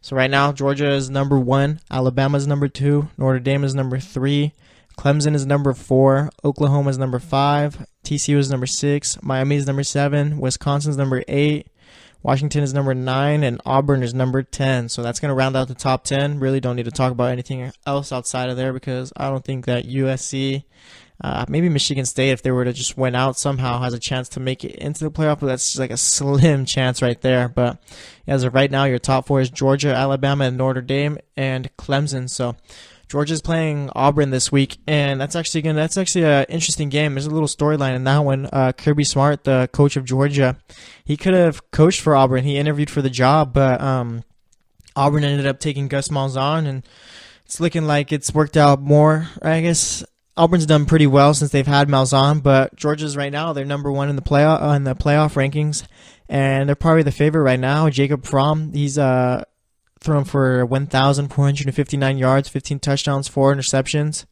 So right now, Georgia is number 1, Alabama is number 2, Notre Dame is number 3, Clemson is number 4, Oklahoma is number 5, TCU is number 6, Miami is number 7, Wisconsin is number 8, Washington is number 9, and Auburn is number 10. So that's going to round out the top 10. Really don't need to talk about anything else outside of there, because I don't think that USC, maybe Michigan State, if they were to just win out somehow, has a chance to make it into the playoff, but that's just like a slim chance right there. But as of right now, your top 4 is Georgia, Alabama, and Notre Dame, and Clemson. So Georgia's playing Auburn this week, and that's actually an interesting game. There's a little storyline in that one. Kirby Smart, the coach of Georgia, he could have coached for Auburn. He interviewed for the job, but Auburn ended up taking Gus Malzahn, and it's looking like it's worked out more. I guess Auburn's done pretty well since they've had Malzahn, but Georgia's right now, they're number 1 in the playoff rankings, and they're probably the favorite right now. Jacob Fromm, he's thrown for 1,459 yards, 15 touchdowns, 4 interceptions.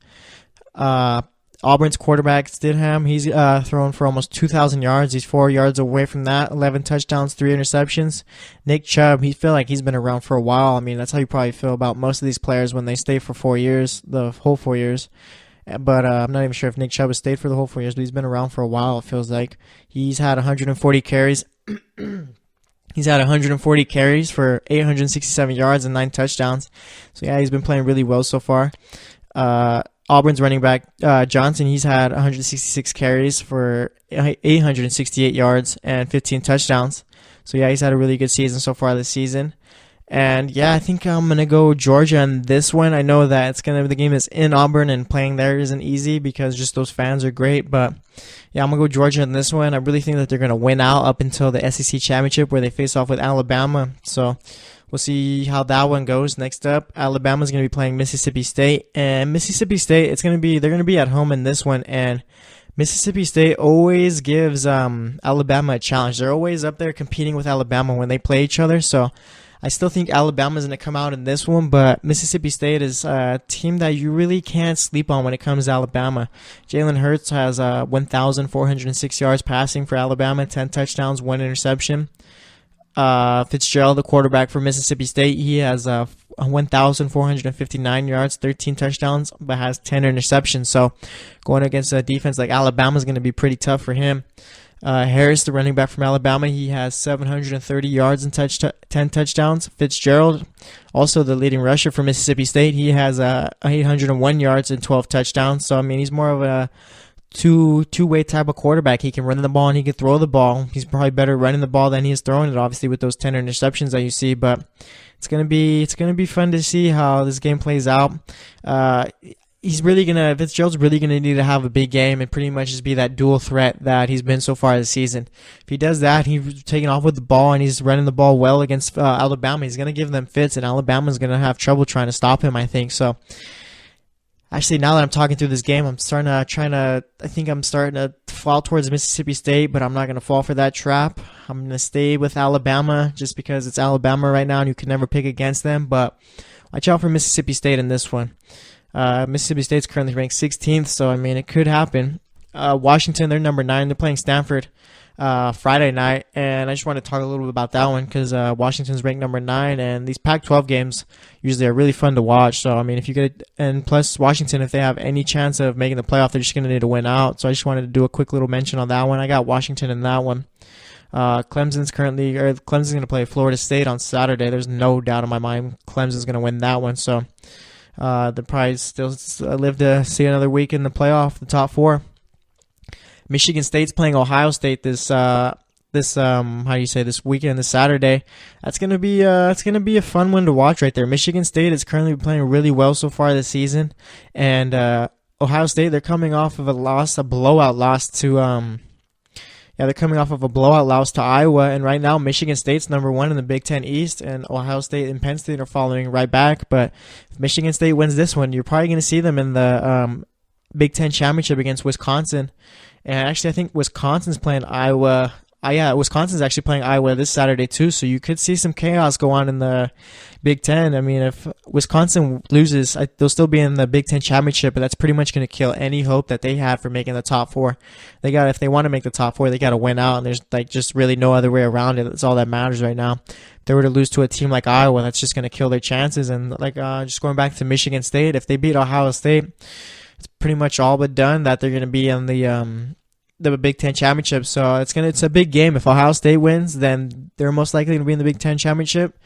Auburn's quarterback, Stidham, he's thrown for almost 2,000 yards. He's 4 yards away from that, 11 touchdowns, 3 interceptions. Nick Chubb, he feel like he's been around for a while. I mean, that's how you probably feel about most of these players when they stay for 4 years, the whole 4 years. But I'm not even sure if Nick Chubb has stayed for the whole 4 years, but he's been around for a while, it feels like. He's had 140 carries. He's had 140 carries for 867 yards and 9 touchdowns. So, yeah, he's been playing really well so far. Auburn's running back, Johnson, he's had 166 carries for 868 yards and 15 touchdowns. So, yeah, he's had a really good season so far this season. And, yeah, I think I'm going to go Georgia in this one. I know that the game is in Auburn, and playing there isn't easy because just those fans are great. But, yeah, I'm going to go Georgia in this one. I really think that they're going to win out up until the SEC Championship, where they face off with Alabama. So we'll see how that one goes. Next up, Alabama's going to be playing Mississippi State. And Mississippi State, they're going to be at home in this one. And Mississippi State always gives Alabama a challenge. They're always up there competing with Alabama when they play each other. So I still think Alabama's going to come out in this one, but Mississippi State is a team that you really can't sleep on when it comes to Alabama. Jalen Hurts has 1,406 yards passing for Alabama, 10 touchdowns, 1 interception. Fitzgerald, the quarterback for Mississippi State, he has 1,459 yards, 13 touchdowns, but has 10 interceptions. So going against a defense like Alabama is going to be pretty tough for him. Harris, the running back from Alabama, he has 730 yards and 10 touchdowns. Fitzgerald, also the leading rusher for Mississippi State, he has 801 yards and 12 touchdowns. So, I mean, he's more of a two-way type of quarterback. He can run the ball and he can throw the ball. He's probably better running the ball than he is throwing it, obviously, with those 10 interceptions that you see. But it's gonna be fun to see how this game plays out. Fitzgerald's really gonna need to have a big game and pretty much just be that dual threat that he's been so far this season. If he does that, he's taking off with the ball and he's running the ball well against Alabama. He's gonna give them fits, and Alabama's gonna have trouble trying to stop him, I think. So, actually, now that I'm talking through this game, I'm starting to fall towards Mississippi State, but I'm not gonna fall for that trap. I'm gonna stay with Alabama just because it's Alabama right now, and you can never pick against them. But watch out for Mississippi State in this one. Mississippi State's currently ranked 16th, so, I mean, it could happen. Washington, they're number 9. They're playing Stanford Friday night, and I just want to talk a little bit about that one because Washington's ranked number 9, and these Pac-12 games usually are really fun to watch. So, I mean, and plus Washington, if they have any chance of making the playoff, they're just going to need to win out. So I just wanted to do a quick little mention on that one. I got Washington in that one. Clemson's going to play Florida State on Saturday. There's no doubt in my mind Clemson's going to win that one. So they'll probably still live to see another week in the playoff, the top 4. Michigan State's playing Ohio State this weekend, this Saturday. It's gonna be a fun one to watch right there. Michigan State is currently playing really well so far this season, and Ohio State, they're coming off of a blowout loss to they're coming off of a blowout loss to Iowa, and right now Michigan State's number 1 in the Big Ten East, and Ohio State and Penn State are following right back. But if Michigan State wins this one, you're probably going to see them in the Big Ten Championship against Wisconsin. And actually, I think Wisconsin's playing Iowa. Wisconsin's actually playing Iowa this Saturday too, so you could see some chaos go on in the Big Ten. I mean, if Wisconsin loses, they'll still be in the Big Ten Championship, but that's pretty much going to kill any hope that they have for making the top 4. If they want to make the top 4, they got to win out, and there's just really no other way around it. That's all that matters right now. If they were to lose to a team like Iowa, that's just going to kill their chances. And just going back to Michigan State, if they beat Ohio State, it's pretty much all but done that they're going to be in the Big Ten Championship. So it's a big game. If Ohio State wins, then they're most likely going to be in the Big Ten Championship.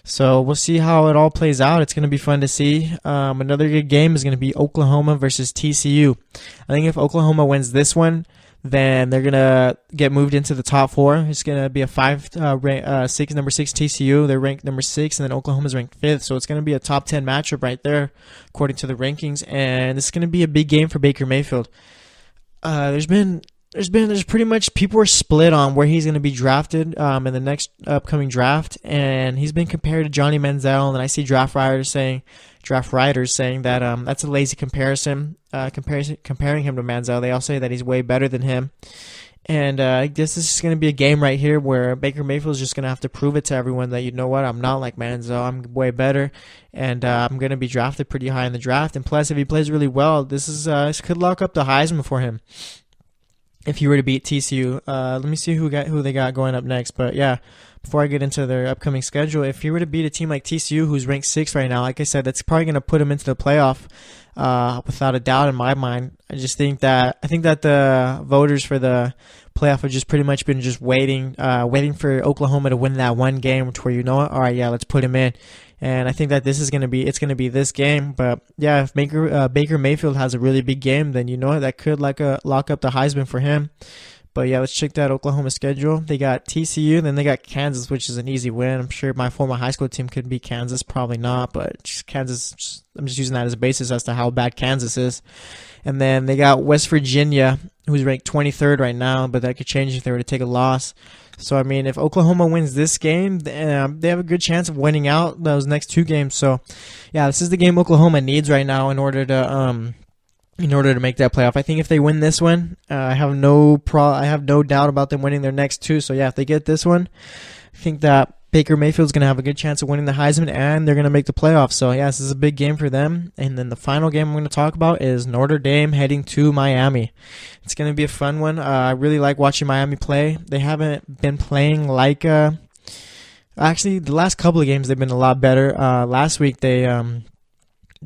So we'll see how it all plays out. It's going to be fun to see. Another good game is going to be Oklahoma versus TCU. I think if Oklahoma wins this one, then they're going to get moved into the top 4. It's going to be a number 6 TCU. They're ranked number 6, and then Oklahoma's ranked 5th. So it's going to be a top 10 matchup right there, according to the rankings. And it's going to be a big game for Baker Mayfield. There's pretty much people are split on where he's going to be drafted in the next upcoming draft, and he's been compared to Johnny Manziel, and I see draft writers saying that that's a lazy comparison, comparing him to Manziel. They all say that he's way better than him, and I guess this is going to be a game right here where Baker Mayfield is just going to have to prove it to everyone that, you know what, I'm not like Manziel, I'm way better, and I'm going to be drafted pretty high in the draft. And plus, if he plays really well, this could lock up the Heisman for him if he were to beat TCU. Let me see who they got going up next. But yeah, before I get into their upcoming schedule, if he were to beat a team like TCU, who's ranked 6th right now, like I said, that's probably going to put him into the playoff without a doubt in my mind. I think that the voters for the playoff have just pretty much been just waiting for Oklahoma to win that one game, where, you know what, all right, yeah, let's put him in. And I think that it's going to be this game. But yeah, if Baker Mayfield has a really big game, then you know what, that could lock up the Heisman for him. But yeah, let's check that Oklahoma schedule. They got TCU, then they got Kansas, which is an easy win. I'm sure my former high school team could beat Kansas, probably not, but Kansas, I'm just using that as a basis as to how bad Kansas is. And then they got West Virginia, who's ranked 23rd right now, but that could change if they were to take a loss. So, I mean, if Oklahoma wins this game, they have a good chance of winning out those next 2 games. So, yeah, this is the game Oklahoma needs right now in order to make that playoff. I think if they win this one, I have no doubt about them winning their next 2. So, yeah, if they get this one, I think that Baker Mayfield's going to have a good chance of winning the Heisman, and they're going to make the playoffs. So, yeah, this is a big game for them. And then the final game I'm going to talk about is Notre Dame heading to Miami. It's going to be a fun one. I really like watching Miami play. They haven't been playing like actually, the last couple of games they've been a lot better. Last week they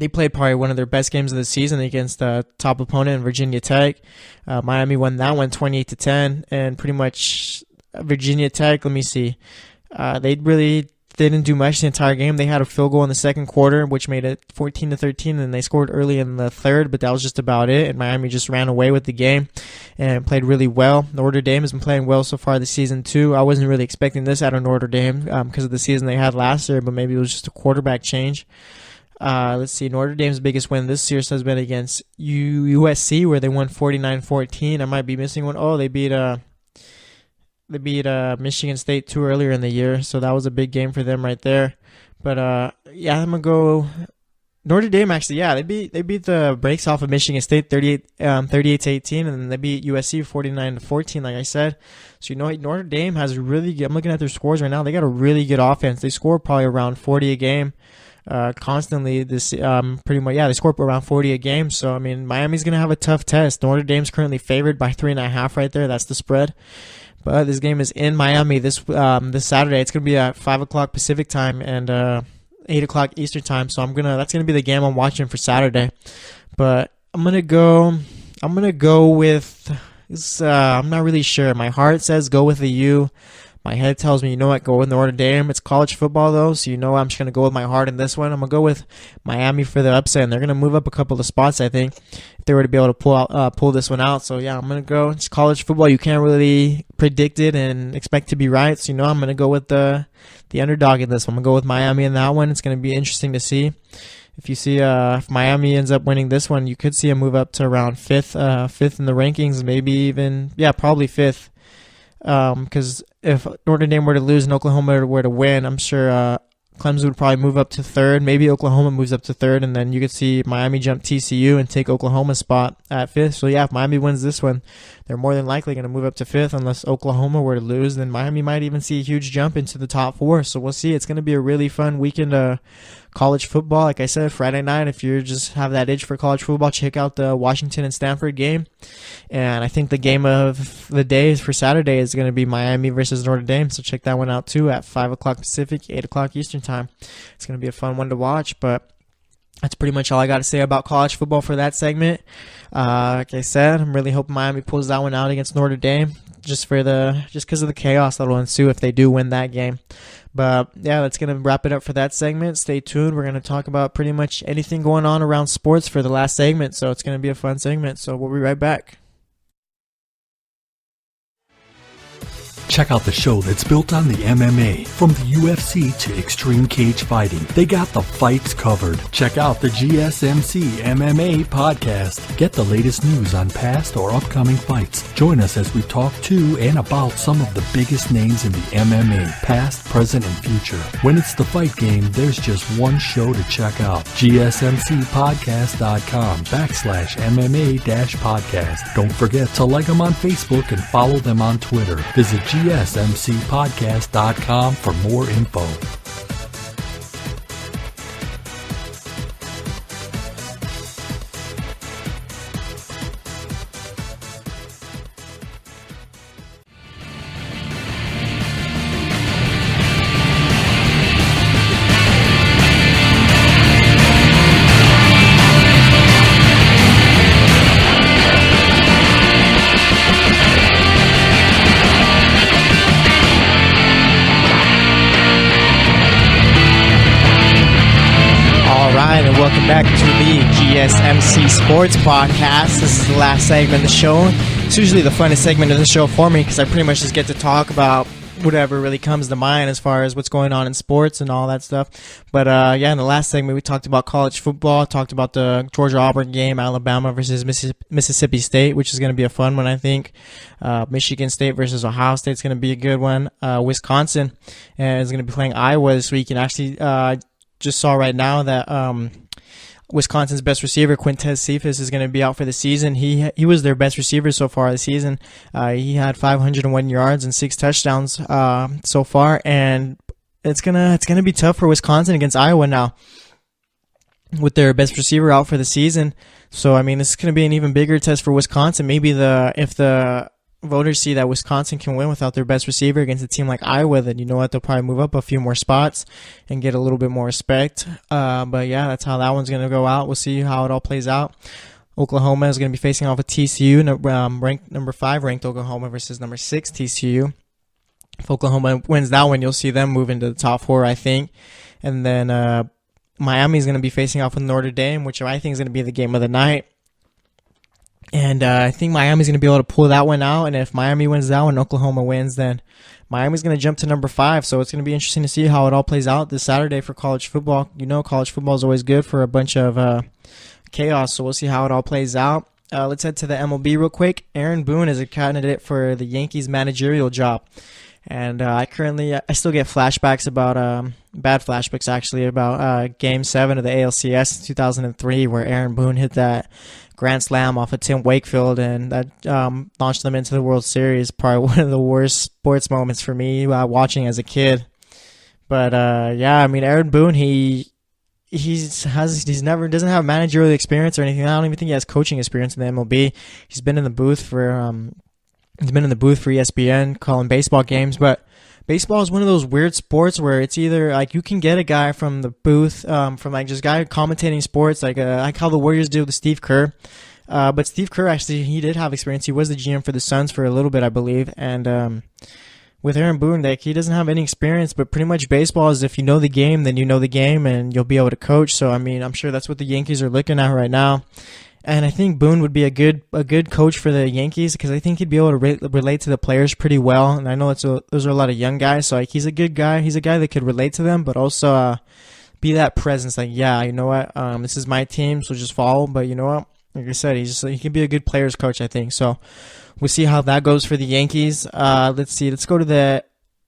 played probably one of their best games of the season against the top opponent in Virginia Tech. Miami won that one 28-10, and pretty much Virginia Tech, let me see. They didn't do much the entire game. They had a field goal in the second quarter, which made it 14-13, and they scored early in the third, but that was just about it. And Miami just ran away with the game and played really well. Notre Dame has been playing well so far this season too. I wasn't really expecting this out of Notre Dame because of the season they had last year, but maybe it was just a quarterback change. Let's see. Notre Dame's biggest win this year has been against USC, where they won 49-14. I might be missing one. Oh, they beat Michigan State too earlier in the year, so that was a big game for them right there. But yeah, I'm gonna go Notre Dame. Actually, yeah, they beat the brakes off of Michigan State 38-18, and then they beat USC 49-14, like I said. So you know, Notre Dame has really good. I'm looking at their scores right now. They got a really good offense. They score probably around 40 a game. Constantly this pretty much, yeah, they score around 40 a game. So I mean, Miami's gonna have a tough test. Notre Dame's currently favored by 3.5 right there. That's the spread. But this game is in Miami this Saturday. It's gonna be at 5 o'clock Pacific time and 8 o'clock Eastern time. So that's gonna be the game I'm watching for Saturday. But I'm gonna go with I'm not really sure. My heart says go with the U. My head tells me, you know what, go with Notre Dame. It's college football, though, so you know I'm just going to go with my heart in this one. I'm going to go with Miami for the upset, and they're going to move up a couple of spots, I think, if they were to be able to pull this one out. So, yeah, I'm going to go. It's college football. You can't really predict it and expect to be right. So, you know, I'm going to go with the underdog in this one. I'm going to go with Miami in that one. It's going to be interesting to see. if you see if Miami ends up winning this one, you could see them move up to around fifth in the rankings, maybe even probably fifth. Because if Notre Dame were to lose and Oklahoma were to win, I'm sure Clemson would probably move up to third. Maybe Oklahoma moves up to third, and then you could see Miami jump TCU and take Oklahoma's spot at fifth. So yeah, if Miami wins this one, they're more than likely going to move up to fifth. Unless Oklahoma were to lose, then Miami might even see a huge jump into the top four. So we'll see. It's going to be a really fun weekend of college football. Like I said, Friday night, if you just have that itch for college football, check out the Washington and Stanford game. And I think the game of the day for Saturday is going to be Miami versus Notre Dame. So check that one out too at 5 o'clock Pacific, 8 o'clock Eastern time. It's going to be a fun one to watch, but that's pretty much all I got to say about college football for that segment. Like I said, I'm really hoping Miami pulls that one out against Notre Dame just because of the chaos that will ensue if they do win that game. But yeah, that's going to wrap it up for that segment. Stay tuned. We're going to talk about pretty much anything going on around sports for the last segment. So it's going to be a fun segment. So we'll be right back. Check out the show that's built on the MMA, from the UFC to extreme cage fighting. They got the fights covered. Check out the GSMC MMA podcast. Get the latest news on past or upcoming fights. Join us as we talk to and about some of the biggest names in the MMA, past, present, and future. When it's the fight game, there's just one show to check out. GSMCpodcast.com/MMA-podcast. Don't forget to like them on Facebook and follow them on Twitter. Visit GSMCpodcast.com for more info. Welcome back to the GSMC Sports Podcast. This is the last segment of the show. It's usually the funnest segment of the show for me because I pretty much just get to talk about whatever really comes to mind as far as what's going on in sports and all that stuff. But in the last segment we talked about college football, talked about the Georgia-Auburn game, Alabama versus Mississippi State, which is going to be a fun one, I think. Michigan State versus Ohio State is going to be a good one. Wisconsin is going to be playing Iowa this week, and actually just saw right now that Wisconsin's best receiver, Quintez Cephas, is going to be out for the season. He was their best receiver so far this season. He had 501 yards and 6 touchdowns so far, and it's gonna be tough for Wisconsin against Iowa now with their best receiver out for the season. So I mean, this is going to be an even bigger test for Wisconsin. Maybe if the voters see that Wisconsin can win without their best receiver against a team like Iowa, then you know what, they'll probably move up a few more spots and get a little bit more respect. But yeah, that's how that one's going to go out. We'll see how it all plays out. Oklahoma is going to be facing off with TCU, ranked number 5 ranked Oklahoma versus number 6 TCU. If Oklahoma wins that one, you'll see them move into the top 4, I think. And then Miami is going to be facing off with Notre Dame, which I think is going to be the game of the night. And I think Miami's going to be able to pull that one out. And if Miami wins that one, Oklahoma wins, then Miami's going to jump to number 5. So it's going to be interesting to see how it all plays out this Saturday for college football. You know, college football is always good for a bunch of chaos. So we'll see how it all plays out. Let's head to the MLB real quick. Aaron Boone is a candidate for the Yankees managerial job. And I still get flashbacks about, bad flashbacks actually, about Game 7 of the ALCS in 2003 where Aaron Boone hit that grand slam off of Tim Wakefield, and that launched them into the World Series. Probably one of the worst sports moments for me watching as a kid. But I mean, Aaron Boone, he doesn't have managerial experience or anything. I don't even think he has coaching experience in the MLB. He's been in the booth for ESPN calling baseball games, but baseball is one of those weird sports where it's either like you can get a guy from the booth, from like just guy commentating sports, like how the Warriors do with Steve Kerr. But Steve Kerr actually, he did have experience. He was the GM for the Suns for a little bit, I believe. And with Aaron Boone, like, he doesn't have any experience, but pretty much baseball is if you know the game, then you know the game and you'll be able to coach. So, I mean, I'm sure that's what the Yankees are looking at right now. And I think Boone would be a good coach for the Yankees because I think he'd be able to relate to the players pretty well. And I know those are a lot of young guys, so like he's a good guy. He's a guy that could relate to them, but also be that presence. Like, yeah, you know what? This is my team, so just follow. But you know what? Like I said, he can be a good players coach, I think. So we'll see how that goes for the Yankees. Let's see. Let's go to the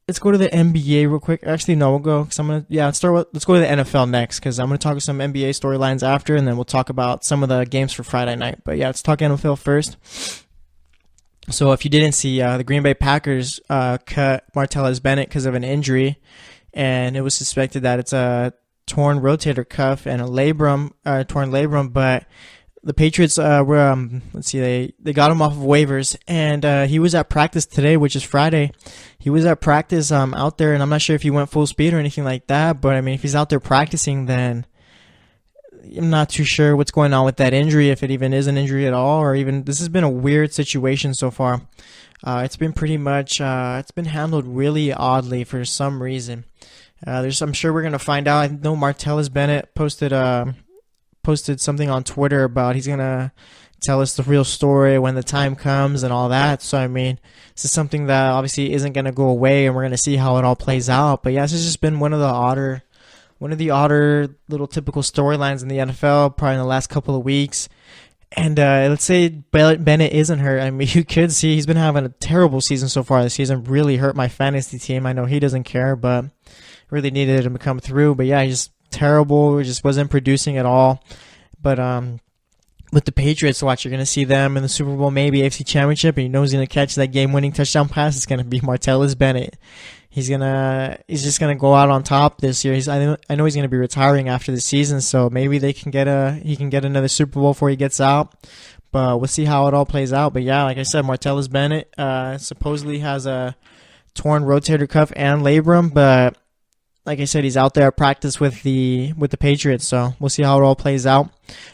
NBA real quick. Actually, no, we'll go. Cause let's go to the NFL next, because I'm gonna talk some NBA storylines after, and then we'll talk about some of the games for Friday night. But yeah, let's talk NFL first. So if you didn't see, the Green Bay Packers cut Martellus Bennett because of an injury, and it was suspected that it's a torn rotator cuff and a torn labrum. But the Patriots were they got him off of waivers, and he was at practice today, which is Friday. He was at practice out there, and I'm not sure if he went full speed or anything like that. But I mean, if he's out there practicing, then I'm not too sure what's going on with that injury, if it even is an injury at all, or even this has been a weird situation so far. It's been pretty much it's been handled really oddly for some reason. I'm sure we're gonna find out. I know Martellus Bennett posted something on Twitter about he's gonna tell us the real story when the time comes and all that. So I mean, this is something that obviously isn't gonna go away, and we're gonna see how it all plays out. But yeah, this has just been one of the odder little typical storylines in the NFL, probably in the last couple of weeks. And let's say Bennett isn't hurt. I mean, you could see he's been having a terrible season so far this season. Really hurt my fantasy team. I know he doesn't care, but really needed him to come through. But yeah, he's just terrible. He just wasn't producing at all. But with the Patriots, you're going to see them in the Super Bowl, maybe AFC Championship, and you know he's going to catch that game-winning touchdown pass. It's going to be Martellus Bennett. He's just gonna go out on top this year. I know he's gonna be retiring after the season, so maybe he can get another Super Bowl before he gets out. But we'll see how it all plays out. But yeah, like I said, Martellus Bennett supposedly has a torn rotator cuff and labrum, but like I said, he's out there at practice with the Patriots, so we'll see how it all plays out.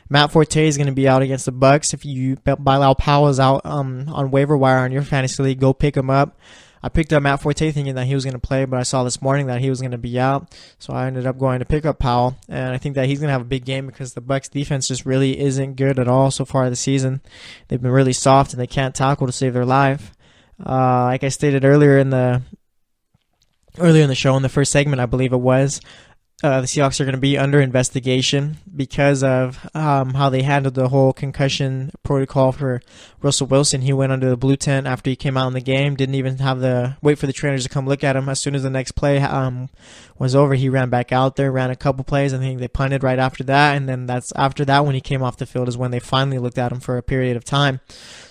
Matt Forte is going to be out against the Bucks. If Bilal Powell is out on waiver wire on your fantasy league, go pick him up. I picked up Matt Forte thinking that he was going to play, but I saw this morning that he was going to be out, so I ended up going to pick up Powell, and I think that he's going to have a big game because the Bucks defense just really isn't good at all so far this season. They've been really soft, and they can't tackle to save their life. Like I stated earlier in the show, in the first segment, I believe it was, the Seahawks are going to be under investigation because of how they handled the whole concussion protocol for Russell Wilson. He went under the blue tent after he came out in the game, didn't even wait for the trainers to come look at him. As soon as the next play was over, he ran back out there, ran a couple plays. I think they punted right after that, and then that's after that when he came off the field is when they finally looked at him for a period of time.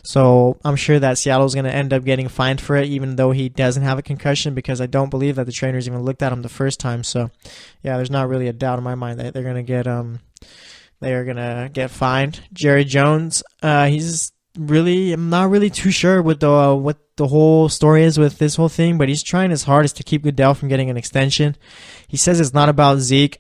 So I'm sure that Seattle's going to end up getting fined for it, even though he doesn't have a concussion, because I don't believe that the trainers even looked at him the first time. So yeah, there's not really a doubt in my mind that they're going to get fined. Jerry Jones, I'm not really too sure what the whole story is with this whole thing, but he's trying his hardest to keep Goodell from getting an extension. He says it's not about Zeke,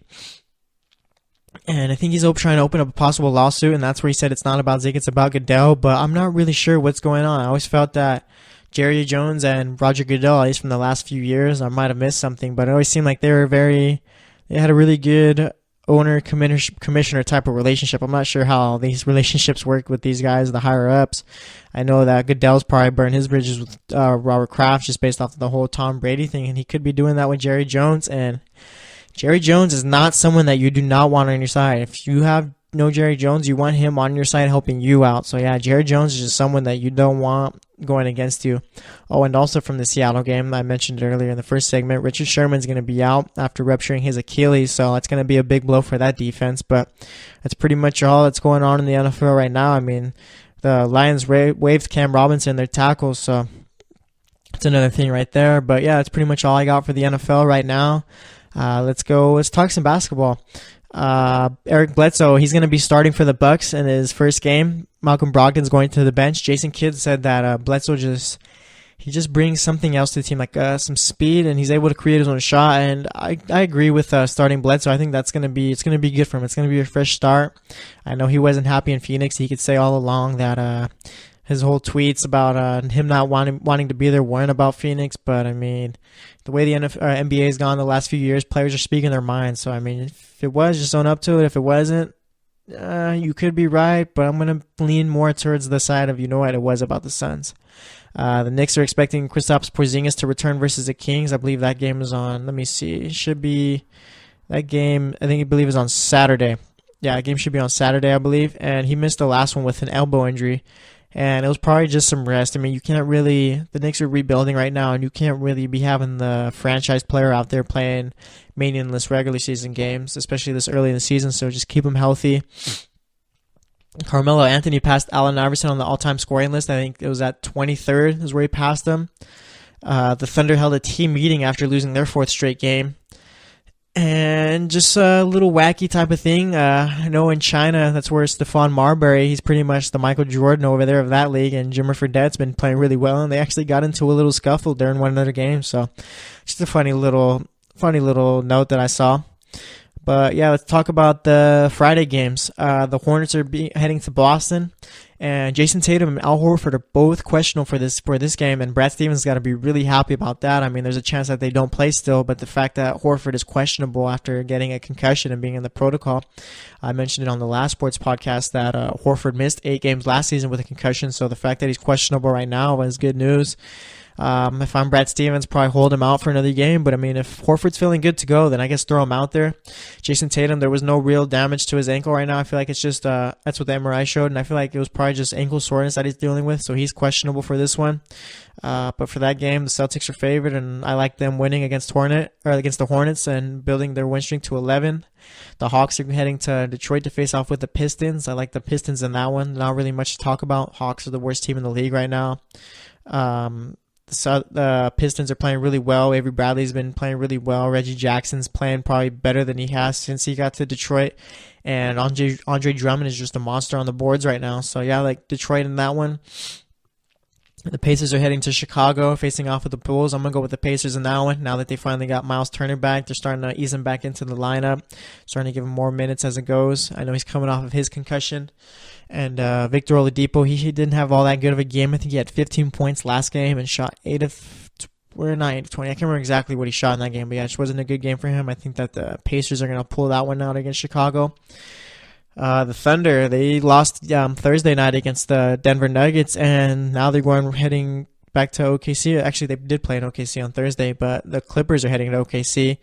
and I think he's trying to open up a possible lawsuit, and that's where he said it's not about Zeke, it's about Goodell, but I'm not really sure what's going on. I always felt that Jerry Jones and Roger Goodell, at least from the last few years, I might have missed something, but it always seemed like they had a really good owner-commissioner type of relationship. I'm not sure how these relationships work with these guys, the higher-ups. I know that Goodell's probably burned his bridges with Robert Kraft just based off of the whole Tom Brady thing, and he could be doing that with Jerry Jones, and Jerry Jones is not someone that you do not want on your side. If you have no Jerry Jones, you want him on your side helping you out. So yeah, Jerry Jones is just someone that you don't want going against you. Oh, and also from the Seattle game, I mentioned it earlier in the first segment, Richard Sherman's going to be out after rupturing his Achilles, so that's going to be a big blow for that defense. But that's pretty much all that's going on in the NFL right now. I mean, the Lions waived Cam Robinson, their tackles, so it's another thing right there. But yeah, that's pretty much all I got for the NFL right now. Let's talk some basketball. Eric Bledsoe, he's going to be starting for the Bucks in his first game. Malcolm Brogdon's going to the bench. Jason Kidd said that Bledsoe just brings something else to the team, like some speed, and he's able to create his own shot. And I agree with starting Bledsoe. I think it's going to be good for him. It's going to be a fresh start. I know he wasn't happy in Phoenix. He could say all along that his whole tweets about him not wanting to be there weren't about Phoenix, but I mean, the way the NBA has gone the last few years, players are speaking their minds. So I mean, if it was, just own up to it. If it wasn't, you could be right, but I'm going to lean more towards the side of, it was about the Suns. The Knicks are expecting Kristaps Porzingis to return versus the Kings. I believe that game is on, let me see, it should be That game, I believe, is on Saturday. Yeah, that game should be on Saturday, I believe. And he missed the last one with an elbow injury. And it was probably just some rest. I mean, you can't really, the Knicks are rebuilding right now, and you can't really be having the franchise player out there playing meaningless regular season games, especially this early in the season. So just keep him healthy. Carmelo Anthony passed Allen Iverson on the all-time scoring list. I think it was at 23rd is where he passed him. The Thunder held a team meeting after losing their 4th straight game. And just a little wacky type of thing. I know in China, that's where Stephon Marbury, he's pretty much the Michael Jordan over there of that league, and Jimmer Fredette's been playing really well, and they actually got into a little scuffle during one of their games. So just a funny little note that I saw. But yeah, let's talk about the Friday games. The Hornets are heading to Boston, and Jason Tatum and Al Horford are both questionable for this game, and Brad Stevens got to be really happy about that. I mean, there's a chance that they don't play still, but the fact that Horford is questionable after getting a concussion and being in the protocol, I mentioned it on the last sports podcast that Horford missed 8 games last season with a concussion, so the fact that he's questionable right now is good news. If I'm Brad Stevens, probably hold him out for another game. But, I mean, if Horford's feeling good to go, then I guess throw him out there. Jason Tatum, there was no real damage to his ankle right now. I feel like it's just that's what the MRI showed, and I feel like it was probably just ankle soreness that he's dealing with, so he's questionable for this one. But for that game, the Celtics are favored, and I like them winning against the Hornets and building their win streak to 11. The Hawks are heading to Detroit to face off with the Pistons. I like the Pistons in that one. Not really much to talk about. Hawks are the worst team in the league right now. The Pistons are playing really well. Avery Bradley's been playing really well. Reggie Jackson's playing probably better than he has since he got to Detroit. And Andre Drummond is just a monster on the boards right now. So, yeah, I like Detroit in that one. The Pacers are heading to Chicago, facing off with the Bulls. I'm going to go with the Pacers in that one. Now that they finally got Miles Turner back, they're starting to ease him back into the lineup, starting to give him more minutes as it goes. I know he's coming off of his concussion. And Victor Oladipo, he didn't have all that good of a game. I think he had 15 points last game and shot 8 of 20. I can't remember exactly what he shot in that game, but yeah, it just wasn't a good game for him. I think that the Pacers are going to pull that one out against Chicago. The Thunder, they lost Thursday night against the Denver Nuggets, and now they're heading back to OKC. Actually, they did play in OKC on Thursday, but the Clippers are heading to OKC.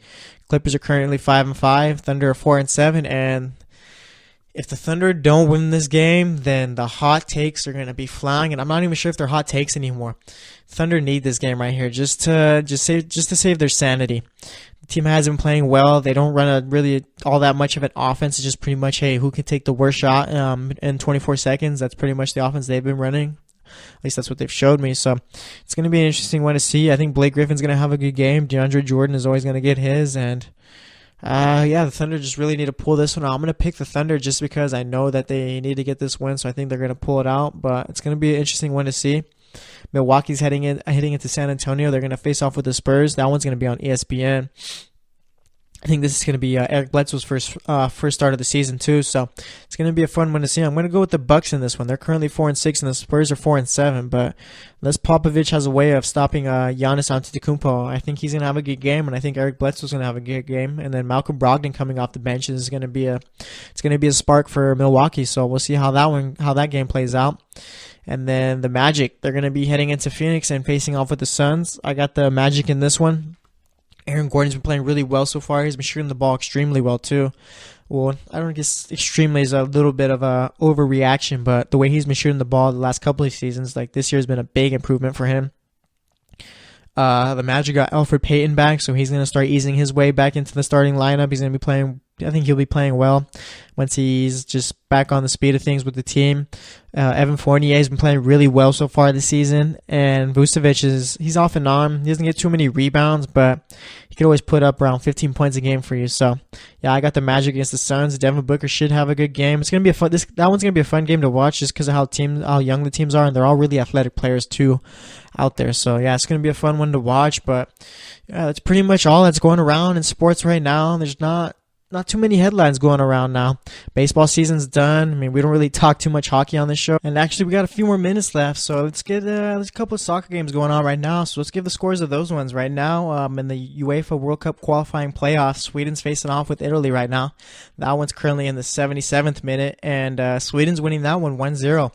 Clippers are currently 5-5. Thunder are 4-7, and if the Thunder don't win this game, then the hot takes are going to be flying, and I'm not even sure if they're hot takes anymore. Thunder need this game right here just to save their sanity. The team has been playing well. They don't run really all that much of an offense. It's just pretty much, hey, who can take the worst shot in 24 seconds? That's pretty much the offense they've been running. At least that's what they've showed me. So it's going to be an interesting one to see. I think Blake Griffin's going to have a good game. DeAndre Jordan is always going to get his, and the Thunder just really need to pull this one out. I'm going to pick the Thunder just because I know that they need to get this win, so I think they're going to pull it out. But it's going to be an interesting one to see. Milwaukee's heading into San Antonio. They're going to face off with the Spurs. That one's going to be on ESPN. I think this is going to be Eric Bledsoe's first start of the season too, so it's going to be a fun one to see. I'm going to go with the Bucks in this one. They're currently 4-6, and the Spurs are 4-7. But unless Popovich has a way of stopping Giannis Antetokounmpo, I think he's going to have a good game, and I think Eric Bledsoe's going to have a good game. And then Malcolm Brogdon coming off the bench is going to be a spark for Milwaukee. So we'll see how that game plays out. And then the Magic, they're going to be heading into Phoenix and facing off with the Suns. I got the Magic in this one. Aaron Gordon's been playing really well so far. He's been shooting the ball extremely well too. Well, I don't guess extremely is a little bit of a overreaction, but the way he's been shooting the ball the last couple of seasons, like this year has been a big improvement for him. The Magic got Elfrid Payton back, so he's going to start easing his way back into the starting lineup. He's going to be playing, I think he'll be playing well once he's just back on the speed of things with the team. Evan Fournier has been playing really well so far this season, and Vucevic he's off and on. He doesn't get too many rebounds, but he could always put up around 15 points a game for you. So, yeah, I got the Magic against the Suns. Devin Booker should have a good game. It's gonna be that one's gonna be a fun game to watch just because of how young the teams are, and they're all really athletic players too out there. So, yeah, it's gonna be a fun one to watch. But yeah, that's pretty much all that's going around in sports right now. There's not too many headlines going around now. Baseball season's done. I mean, we don't really talk too much hockey on this show. And actually, we got a few more minutes left, so let's get there's a couple of soccer games going on right now. So let's give the scores of those ones right now. In the UEFA World Cup qualifying playoffs, Sweden's facing off with Italy right now. That one's currently in the 77th minute, and Sweden's winning that one 1-0.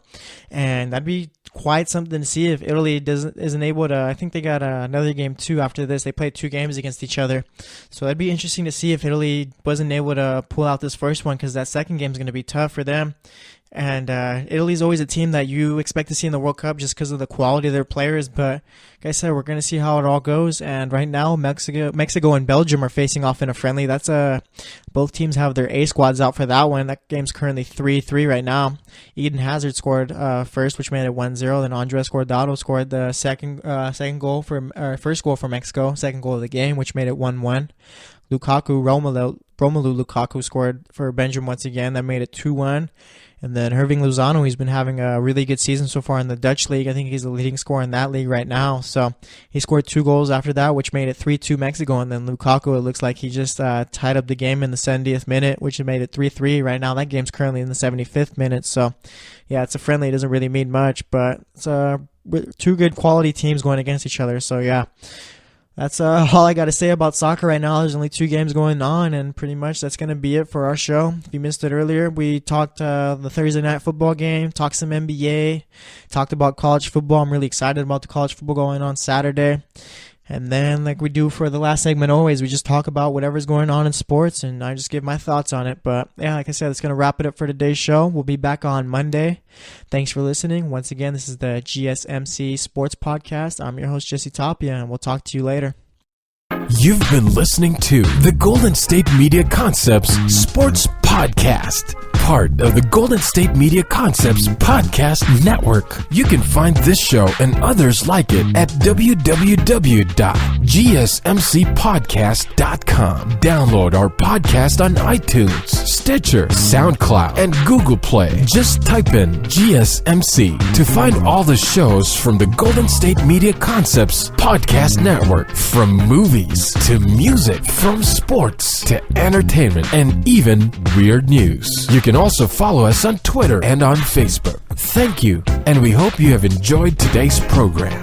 And that'd be quite something to see if Italy isn't able to. I think they got another game too after this. They played 2 games against each other, so it'd be interesting to see if Italy wasn't able to pull out this first one, because that second game is going to be tough for them. And Italy's always a team that you expect to see in the World Cup just because of the quality of their players. But like I said, we're going to see how it all goes. And right now, Mexico and Belgium are facing off in a friendly. That's both teams have their A squads out for that one. That game's currently 3-3 right now. Eden Hazard scored first, which made it 1-0. Then Andres Guardado scored the second goal first goal for Mexico, second goal of the game, which made it 1-1. Romelu Lukaku scored for Belgium once again. That made it 2-1. And then Irving Lozano, he's been having a really good season so far in the Dutch league. I think he's the leading scorer in that league right now. So he scored 2 goals after that, which made it 3-2 Mexico. And then Lukaku, it looks like he just tied up the game in the 70th minute, which made it 3-3. Right now, that game's currently in the 75th minute. So, yeah, it's a friendly. It doesn't really mean much, but it's 2 good quality teams going against each other. So, yeah. That's all I got to say about soccer right now. There's only 2 games going on, and pretty much that's going to be it for our show. If you missed it earlier, we talked the Thursday night football game, talked some NBA, talked about college football. I'm really excited about the college football going on Saturday. And then, like we do for the last segment always, we just talk about whatever's going on in sports, and I just give my thoughts on it. But, yeah, like I said, that's going to wrap it up for today's show. We'll be back on Monday. Thanks for listening. Once again, this is the GSMC Sports Podcast. I'm your host, Jesse Tapia, and we'll talk to you later. You've been listening to the Golden State Media Concepts Sports Podcast, part of the Golden State Media Concepts Podcast Network. You can find this show and others like it at www.gsmcpodcast.com. Download our podcast on iTunes, Stitcher, SoundCloud, and Google Play. Just type in GSMC to find all the shows from the Golden State Media Concepts Podcast Network, from movies to music, from sports to entertainment, and even weird news. You can also follow us on Twitter and on Facebook. Thank you, and we hope you have enjoyed today's program.